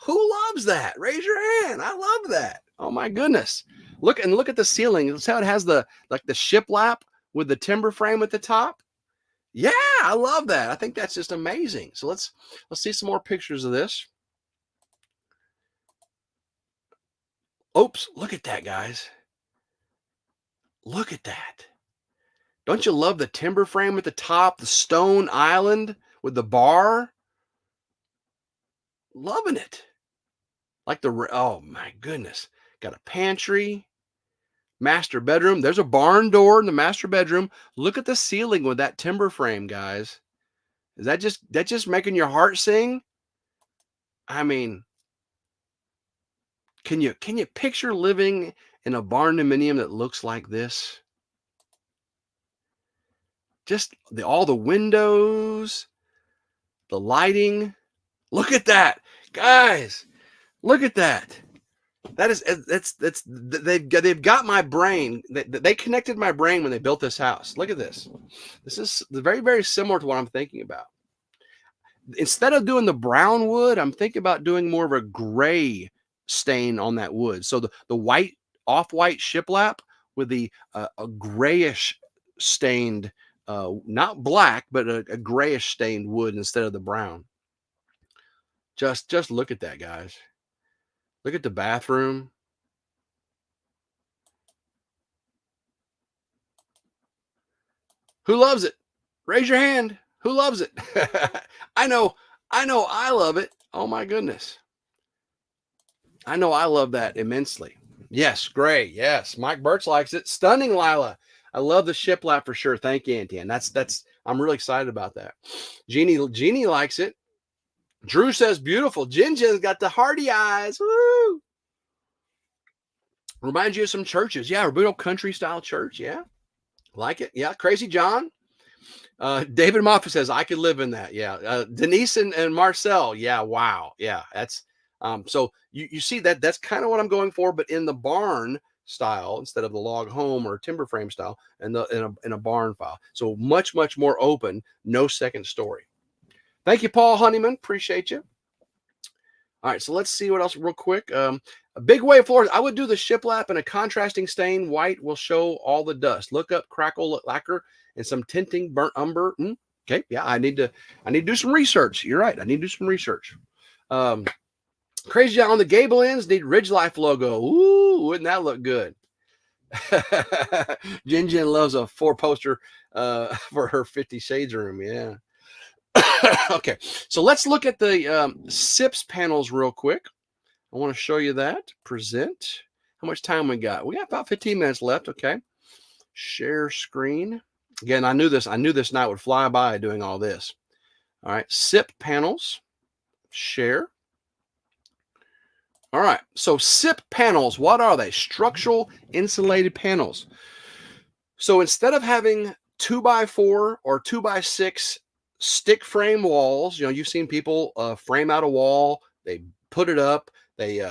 Who loves that? Raise your hand. I love that. Oh my goodness. Look at the ceiling. That's how it has the shiplap with the timber frame at the top. Yeah, I love that. I think that's just amazing. So let's see some more pictures of this. Oops, look at that, guys. Look at that. Don't you love the timber frame at the top, the stone island with the bar? Loving it. Like oh my goodness. Got a pantry, master bedroom. There's a barn door in the master bedroom. Look at the ceiling with that timber frame, guys. Is that just making your heart sing? I mean, can you picture living in a barndominium that looks like this? Just all the windows, the lighting. Look at that, guys. Look at that. They've got my brain. They connected my brain when they built this house. Look at this. This is very, very similar to what I'm thinking about. Instead of doing the brown wood, I'm thinking about doing more of a gray stain on that wood. So the white, off-white shiplap with the a grayish stained, not black, but a grayish stained wood instead of the brown. Just look at that, guys. Look at the bathroom. Who loves it? Raise your hand. Who loves it? I know I love it. Oh my goodness. I know I love that immensely. Yes, gray. Yes. Mike Birch likes it. Stunning, Lila. I love the shiplap for sure. Thank you, Auntie Ann. That's I'm really excited about that. Jeannie likes it. Drew says beautiful. Jin's got the hearty eyes. Woo! Reminds you of some churches. Yeah, Robuto country style church. Yeah. Like it. Yeah. Crazy John. David Moffat says, I could live in that. Yeah. Denise and Marcel. Yeah. Wow. Yeah. That's so you see that's kind of what I'm going for, but in the barn style instead of the log home or timber frame style and in a barn file. So much more open, no second story. Thank you, Paul Honeyman. Appreciate you. All right, so let's see what else real quick. A big wave floors. I would do the shiplap and a contrasting stain. White will show all the dust. Look up crackle lacquer and some tinting burnt umber. Okay, yeah, I need to do some research. You're right. I need to do some research. Crazy on the gable ends need RidgeLife logo. Ooh, wouldn't that look good? Jin loves a 4-poster for her 50 Shades room. Yeah. Okay, so let's look at the SIPS panels real quick. I want to show you that. Present. How much time we got? We got about 15 minutes left. Okay. Share screen. Again, I knew this night would fly by doing all this. All right. SIP panels. Share. All right. So SIP panels, what are they? Structural insulated panels. So instead of having 2x4 or 2x6 stick frame walls, you've seen people frame out a wall, they put it up, they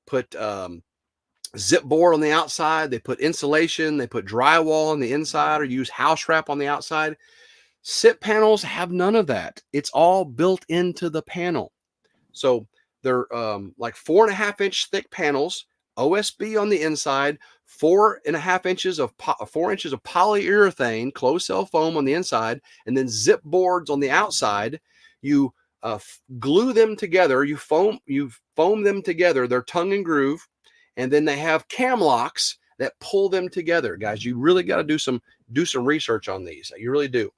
put zip board on the outside, they put insulation, they put drywall on the inside, or use house wrap on the outside. SIP panels have none of that. It's all built into the panel. So they're like 4.5-inch thick panels, OSB on the inside, 4.5 inches of 4 inches of polyurethane closed cell foam on the inside, and then zip boards on the outside. You glue them together. You foam them together. They're tongue and groove, and then they have cam locks that pull them together. Guys, you really got to do some research on these. You really do.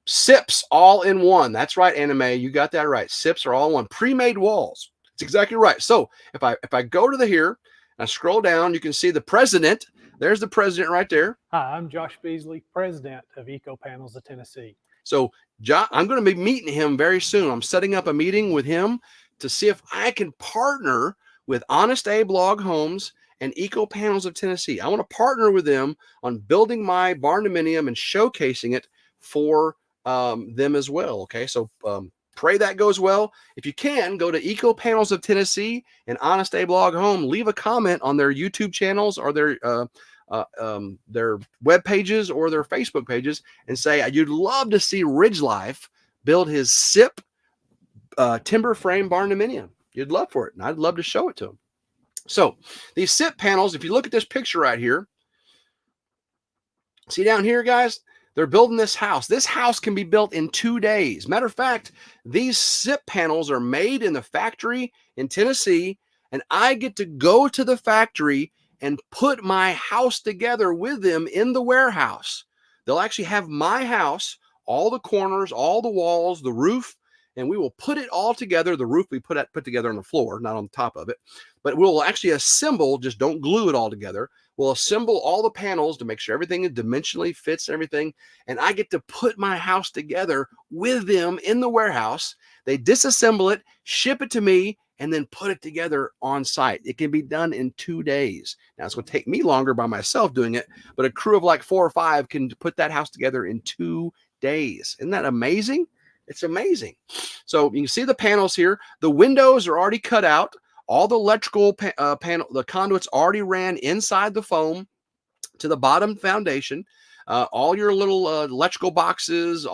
SIPs all in one. That's right, Anime. You got that right. SIPs are all in one. Pre-made walls. That's exactly right. So if I go to here and I scroll down, you can see the president. There's the president right there. Hi, I'm Josh Beasley, president of Eco Panels of Tennessee. So I'm going to be meeting him very soon. I'm setting up a meeting with him to see if I can partner with Honest Abe Log Homes and Eco Panels of Tennessee. I want to partner with them on building my Barndominium and showcasing it for them as well. Okay, so pray that goes well. If you can, go to Eco Panels of Tennessee and Honest Abe Log Home. Leave a comment on their YouTube channels or their web pages or their Facebook pages and say you'd love to see RidgeLife build his SIP timber frame Barndominium. You'd love for it, and I'd love to show it to them. So these SIP panels, if you look at this picture right here, see down here, guys, they're building this house. This house can be built in 2 days. Matter of fact, these SIP panels are made in the factory in Tennessee, and I get to go to the factory and put my house together with them in the warehouse. They'll actually have my house, all the corners, all the walls, the roof, and we will put it all together. The roof we put together on the floor, not on the top of it, but we'll actually assemble, just don't glue it all together. We'll assemble all the panels to make sure everything dimensionally fits everything. And I get to put my house together with them in the warehouse. They disassemble it, ship it to me, and then put it together on site. It can be done in 2 days. Now, it's going to take me longer by myself doing it, but a crew of like 4 or 5 can put that house together in 2 days. Isn't that amazing? It's amazing. So you can see the panels here. The windows are already cut out. All the electrical panel, the conduits already ran inside the foam to the bottom foundation. All your little electrical boxes,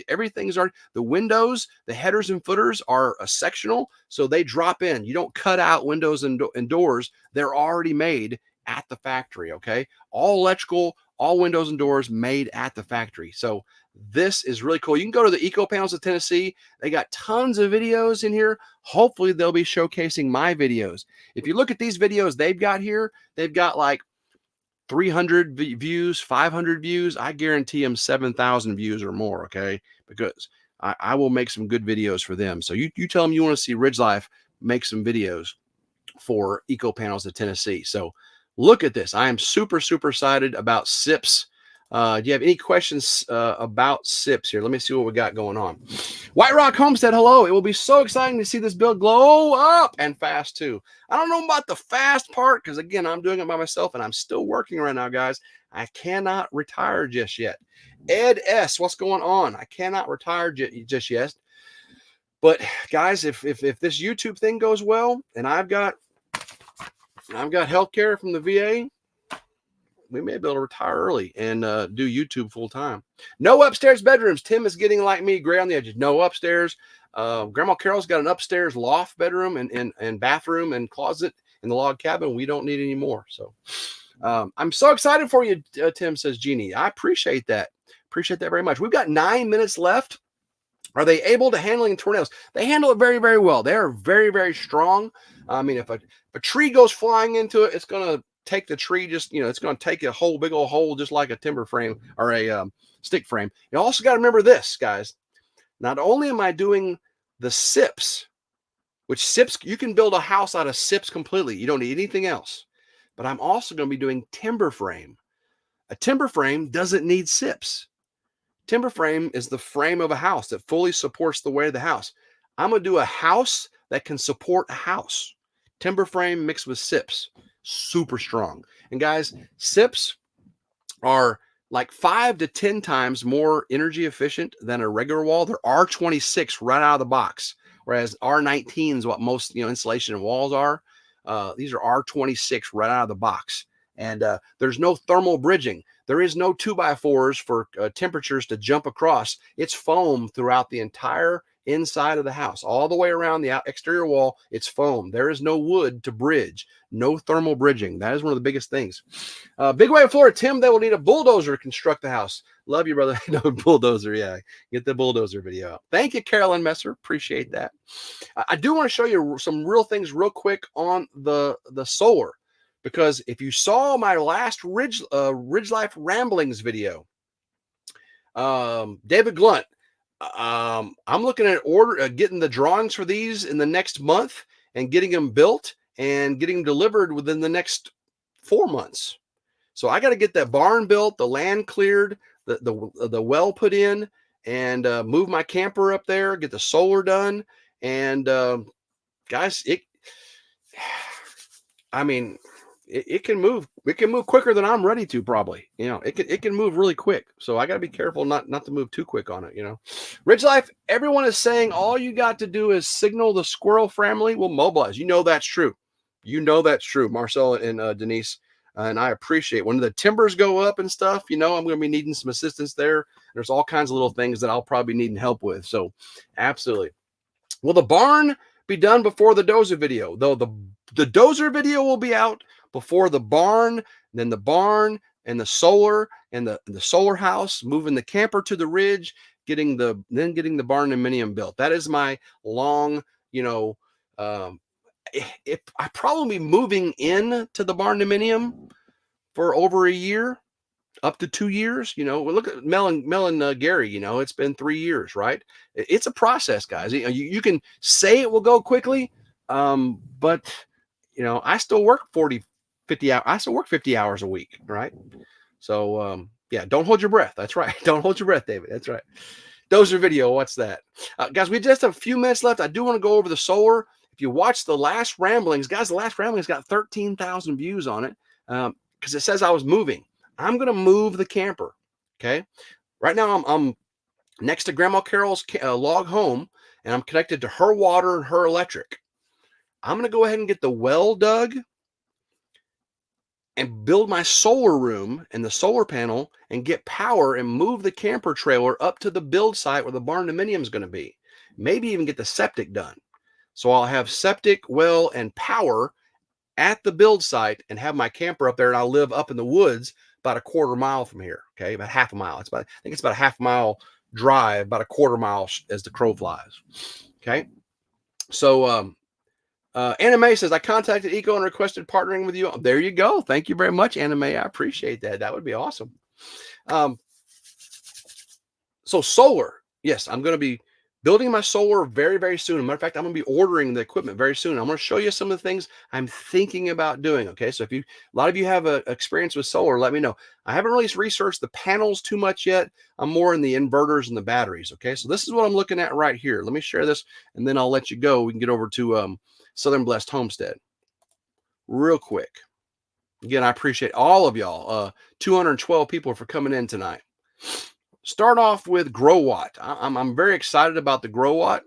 everything's already, the windows, the headers and footers are sectional, so they drop in. You don't cut out windows and doors. They're already made at the factory, okay? All electrical, all windows and doors made at the factory. So this is really cool. You can go to the Eco Panels of Tennessee. They got tons of videos in here. Hopefully they'll be showcasing my videos. If you look at these videos they've got here, they've got like 300 views, 500 views. I guarantee them 7,000 views or more, okay? Because I will make some good videos for them. So you tell them you want to see RidgeLife make some videos for Eco Panels of Tennessee. So look at this. I am super, super excited about SIPs. Do you have any questions about SIPs here? Let me see what we got going on. White Rock Homestead, hello. It will be so exciting to see this build glow up and fast too. I don't know about the fast part because, again, I'm doing it by myself and I'm still working right now, guys. I cannot retire just yet. Ed S., what's going on? I cannot retire just yet. But, guys, if this YouTube thing goes well and I've got health care from the VA, we may be able to retire early and do YouTube full time. No upstairs bedrooms. Tim is getting like me, gray on the edges. No upstairs. Grandma Carol's got an upstairs loft bedroom and bathroom and closet in the log cabin. We don't need any more. So I'm so excited for you, Tim, says Jeannie. I appreciate that. Appreciate that very much. We've got 9 minutes left. Are they able to handling tornadoes? They handle it very, very well. They are very, very strong. I mean, if a tree goes flying into it, it's going to take the tree, just, it's going to take a whole big old hole, just like a timber frame or a stick frame. You also got to remember this, guys. Not only am I doing the SIPs, which SIPs, you can build a house out of SIPs completely. You don't need anything else. But I'm also going to be doing timber frame. A timber frame doesn't need SIPs. Timber frame is the frame of a house that fully supports the weight of the house. I'm going to do a house that can support a house. Timber frame mixed with SIPs. Super strong. And guys, SIPs are like 5 to 10 times more energy efficient than a regular wall. They're R26 right out of the box, whereas R19 is what most insulation and walls are. These are R26 right out of the box. And there's no thermal bridging. There is no 2x4s for temperatures to jump across. It's foam throughout the entire inside of the house, all the way around the exterior wall. It's foam. There is no wood to bridge, no thermal bridging. That is one of the biggest things. Big Wave Florida, Tim, they will need a bulldozer to construct the house. Love you, brother. No bulldozer. Yeah, get the bulldozer video out. Thank you, Carolyn Messer. Appreciate that. I do want to show you some real things real quick on the solar, because if you saw my last RidgeLife Ramblings video, David Glunt, I'm looking at getting the drawings for these in the next month and getting them built and getting them delivered within the next 4 months. So I got to get that barn built, the land cleared, the well put in, and move my camper up there, get the solar done. And guys, it can move. It can move quicker than I'm ready to, probably. It can move really quick. So I got to be careful not to move too quick on it. RidgeLife, everyone is saying all you got to do is signal the squirrel family will mobilize. That's true. That's true, Marcel and Denise. And I appreciate when the timbers go up and stuff. I'm going to be needing some assistance there. There's all kinds of little things that I'll probably need help with. So absolutely. Will the barn be done before the dozer video? Though the dozer video will be out before the barn, then the barn and the solar and the solar house, moving the camper to the ridge, getting the Barndominium built. That is my long, I probably be moving in to the Barndominium for over a year, up to 2 years. Look at Mel and Gary, it's been 3 years, right? It's a process, guys. You can say it will go quickly, but I still work 50 hours. I still work 50 hours a week, right? So yeah, don't hold your breath. That's right. Don't hold your breath, David. That's right. Dozer video, what's that? Guys, we just have a few minutes left. I do want to go over the solar. If you watch the last Ramblings, guys, the last Ramblings got 13,000 views on it because it says I was moving. I'm going to move the camper, okay? Right now, I'm next to Grandma Carol's log home, and I'm connected to her water and her electric. I'm going to go ahead and get the well dug and build my solar room and the solar panel and get power and move the camper trailer up to the build site where the barndominium is going to be. Maybe even get the septic done. So I'll have septic, well, and power at the build site and have my camper up there, and I'll live up in the woods about a quarter mile from here. Okay, about half a mile. I think it's about a half mile drive, about a quarter mile as the crow flies. Okay, so Anime says, I contacted Eco and requested partnering with you. There you go. Thank you very much, Anime. I appreciate that. That would be awesome. So solar, yes, I'm going to be building my solar very, very soon. As a matter of fact, I'm going to be ordering the equipment very soon. I'm going to show you some of the things I'm thinking about doing. Okay, so if a lot of you have a experience with solar, let me know. I haven't really researched the panels too much yet. I'm more in the inverters and the batteries. Okay, so this is what I'm looking at right here. Let me share this, and then I'll let you go. We can get over to Southern Blessed Homestead real quick. Again, I appreciate all of y'all. 212 people for coming in tonight. Start off with Grow Watt. I'm very excited about the Grow Watt.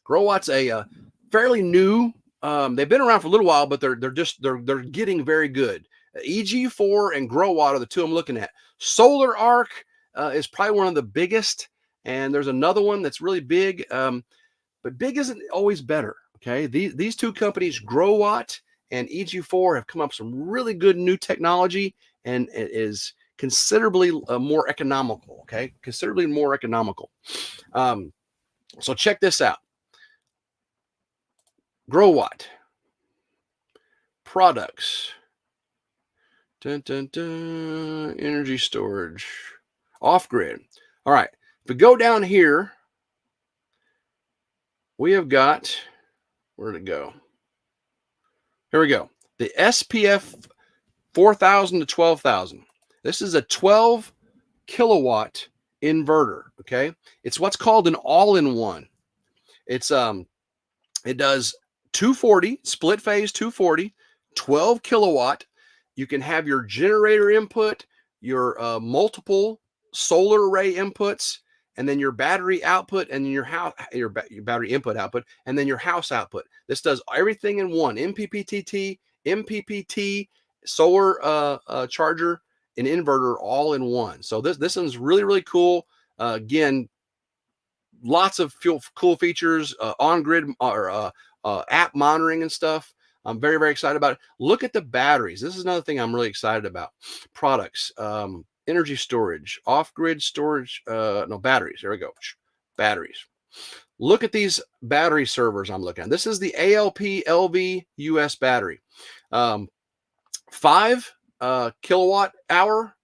Grow Watt's a fairly new. They've been around for a little while, but they're getting very good. EG4 and Grow Watt are the two I'm looking at. Solar Arc is probably one of the biggest, and there's another one that's really big. But big isn't always better. Okay, these two companies, Grow Watt and EG4, have come up with some really good new technology, and it is considerably more economical. Okay, considerably more economical. So check this out. Grow Watt products. Dun, dun, dun. Energy storage. Off grid. All right. If we go down here, we have got, where'd it go? Here we go. The SPF 4,000 to 12,000. This is a 12 kilowatt inverter. Okay, it's what's called an all-in-one. It's it does 240 split phase 240, 12 kilowatt. You can have your generator input, your multiple solar array inputs, and then your battery output, and then your battery input output, and then your house output. This does everything in one. MPPT, solar charger, and inverter all in one. So this one's really, really cool. Again, lots of cool features, on-grid or app monitoring and stuff. I'm very, very excited about it. Look at the batteries. This is another thing I'm really excited about. Products, energy storage, off-grid storage, no, batteries. There we go. Batteries. Look at these battery servers I'm looking at. This is the ALP LV US battery. 5 kilowatt hour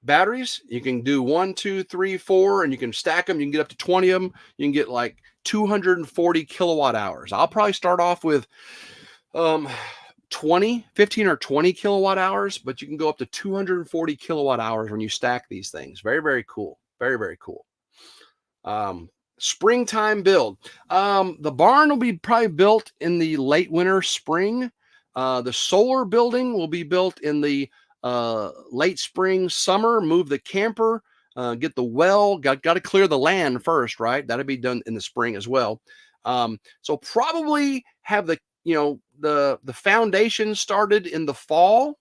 batteries. You can do 1, 2, 3, 4, and you can stack them. You can get up to 20 of them. You can get like 240 kilowatt hours. I'll probably start off with 15 or 20 kilowatt hours, but you can go up to 240 kilowatt hours when you stack these things. Very, very cool. Very, very cool. Springtime build. The barn will be probably built in the late winter, spring. The solar building will be built in the late spring, summer. Move the camper, get the well. Got to clear the land first, right? That'll be done in the spring as well. So probably have the foundation started in the fall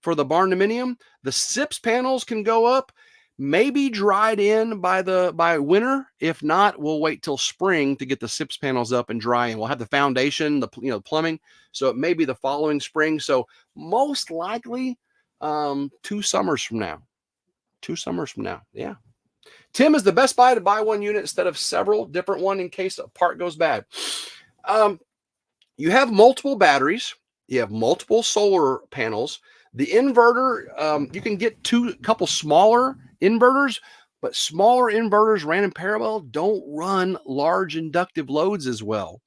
for the barndominium. The SIPS panels can go up, maybe dried in by winter. If not, we'll wait till spring to get the SIPS panels up and dry, and we'll have the foundation, the plumbing. So it may be the following spring. So most likely 2 summers from now. 2 summers from now. Yeah. Tim, is the best buy to buy one unit instead of several different one in case a part goes bad? You have multiple batteries. You have multiple solar panels. The inverter, you can get a couple smaller inverters, but smaller inverters ran in parallel don't run large inductive loads as well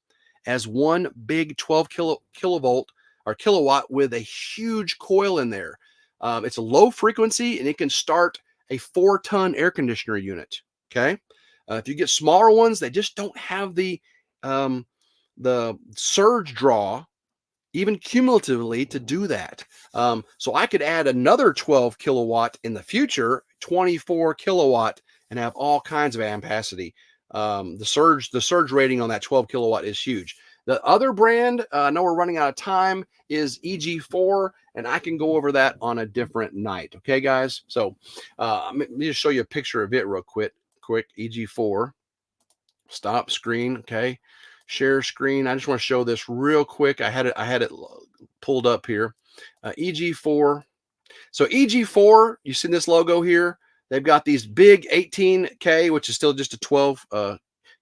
as one big 12 kilovolt or kilowatt with a huge coil in there. It's a low frequency, and it can start a 4-ton air conditioner unit. Okay. If you get smaller ones, they just don't have the surge draw, even cumulatively, to do that. So I could add another 12 kilowatt in the future, 24 kilowatt, and have all kinds of ampacity. The surge rating on that 12 kilowatt is huge. The other brand, I know we're running out of time, is EG4, and I can go over that on a different night. Okay, guys? So let me just show you a picture of it real quick. EG4. Stop screen. Okay. Share screen. I just want to show this real quick. I had it pulled up here. EG4. So EG4, you see this logo here? They've got these big 18K, which is still just a 12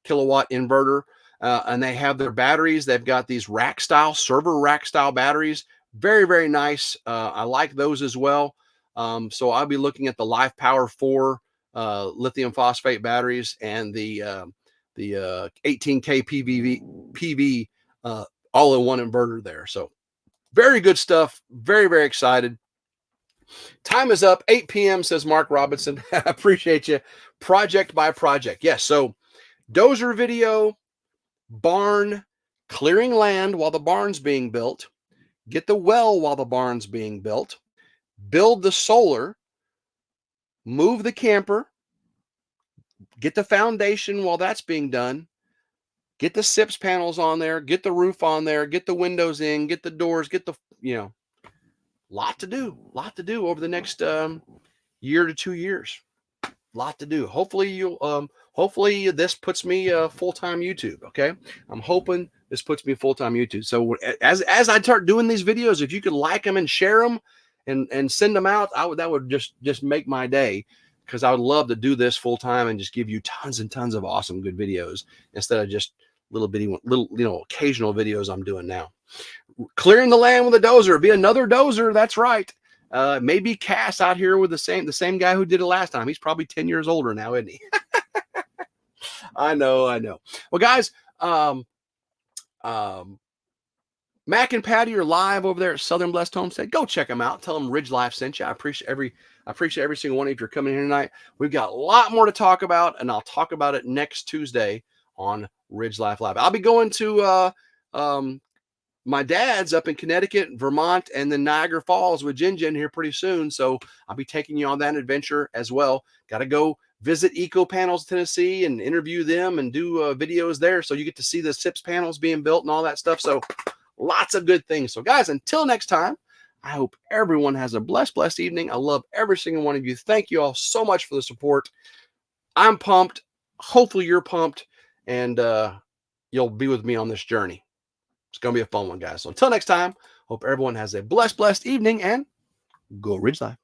kilowatt inverter. And they have their batteries. They've got these server rack style batteries. Very, very nice. I like those as well. So I'll be looking at the Life Power 4 lithium phosphate batteries and the 18K PV all-in-one inverter there. So very good stuff. Very, very excited. Time is up. 8 p.m. says Mark Robinson. Appreciate you. Project by project. Yes. So dozer video, barn, clearing land while the barn's being built, get the well while the barn's being built, build the solar, move the camper, get the foundation while that's being done, get the SIPS panels on there, get the roof on there, get the windows in, get the doors, get the, lot to do over the next year to 2 years. Lot to do. Hopefully this puts me full-time YouTube. Okay. I'm hoping this puts me full-time YouTube. So as I start doing these videos, if you could like them and share them and send them out, that would just make my day, because I would love to do this full-time and just give you tons and tons of awesome good videos instead of just little occasional videos I'm doing now. Clearing the land with a dozer. Be another dozer. That's right. Maybe Cass out here with the same guy who did it last time. He's probably 10 years older now, isn't he? I know. Well, guys, Mac and Patty are live over there at Southern Blessed Homestead. Go check them out. Tell them Ridge Life sent you. I appreciate every single one of you for coming here tonight. We've got a lot more to talk about, and I'll talk about it next Tuesday on Ridge Life Live. I'll be going to my dad's up in Connecticut, Vermont, and then Niagara Falls with Jen here pretty soon. So I'll be taking you on that adventure as well. Got to go visit Eco Panels, Tennessee, and interview them and do videos there. So you get to see the SIPS panels being built and all that stuff. So lots of good things. So guys, until next time, I hope everyone has a blessed evening. I love every single one of you. Thank you all so much for the support. I'm pumped. Hopefully you're pumped, and you'll be with me on this journey. It's going to be a fun one, guys. So until next time, hope everyone has a blessed evening, and go Ridge Life.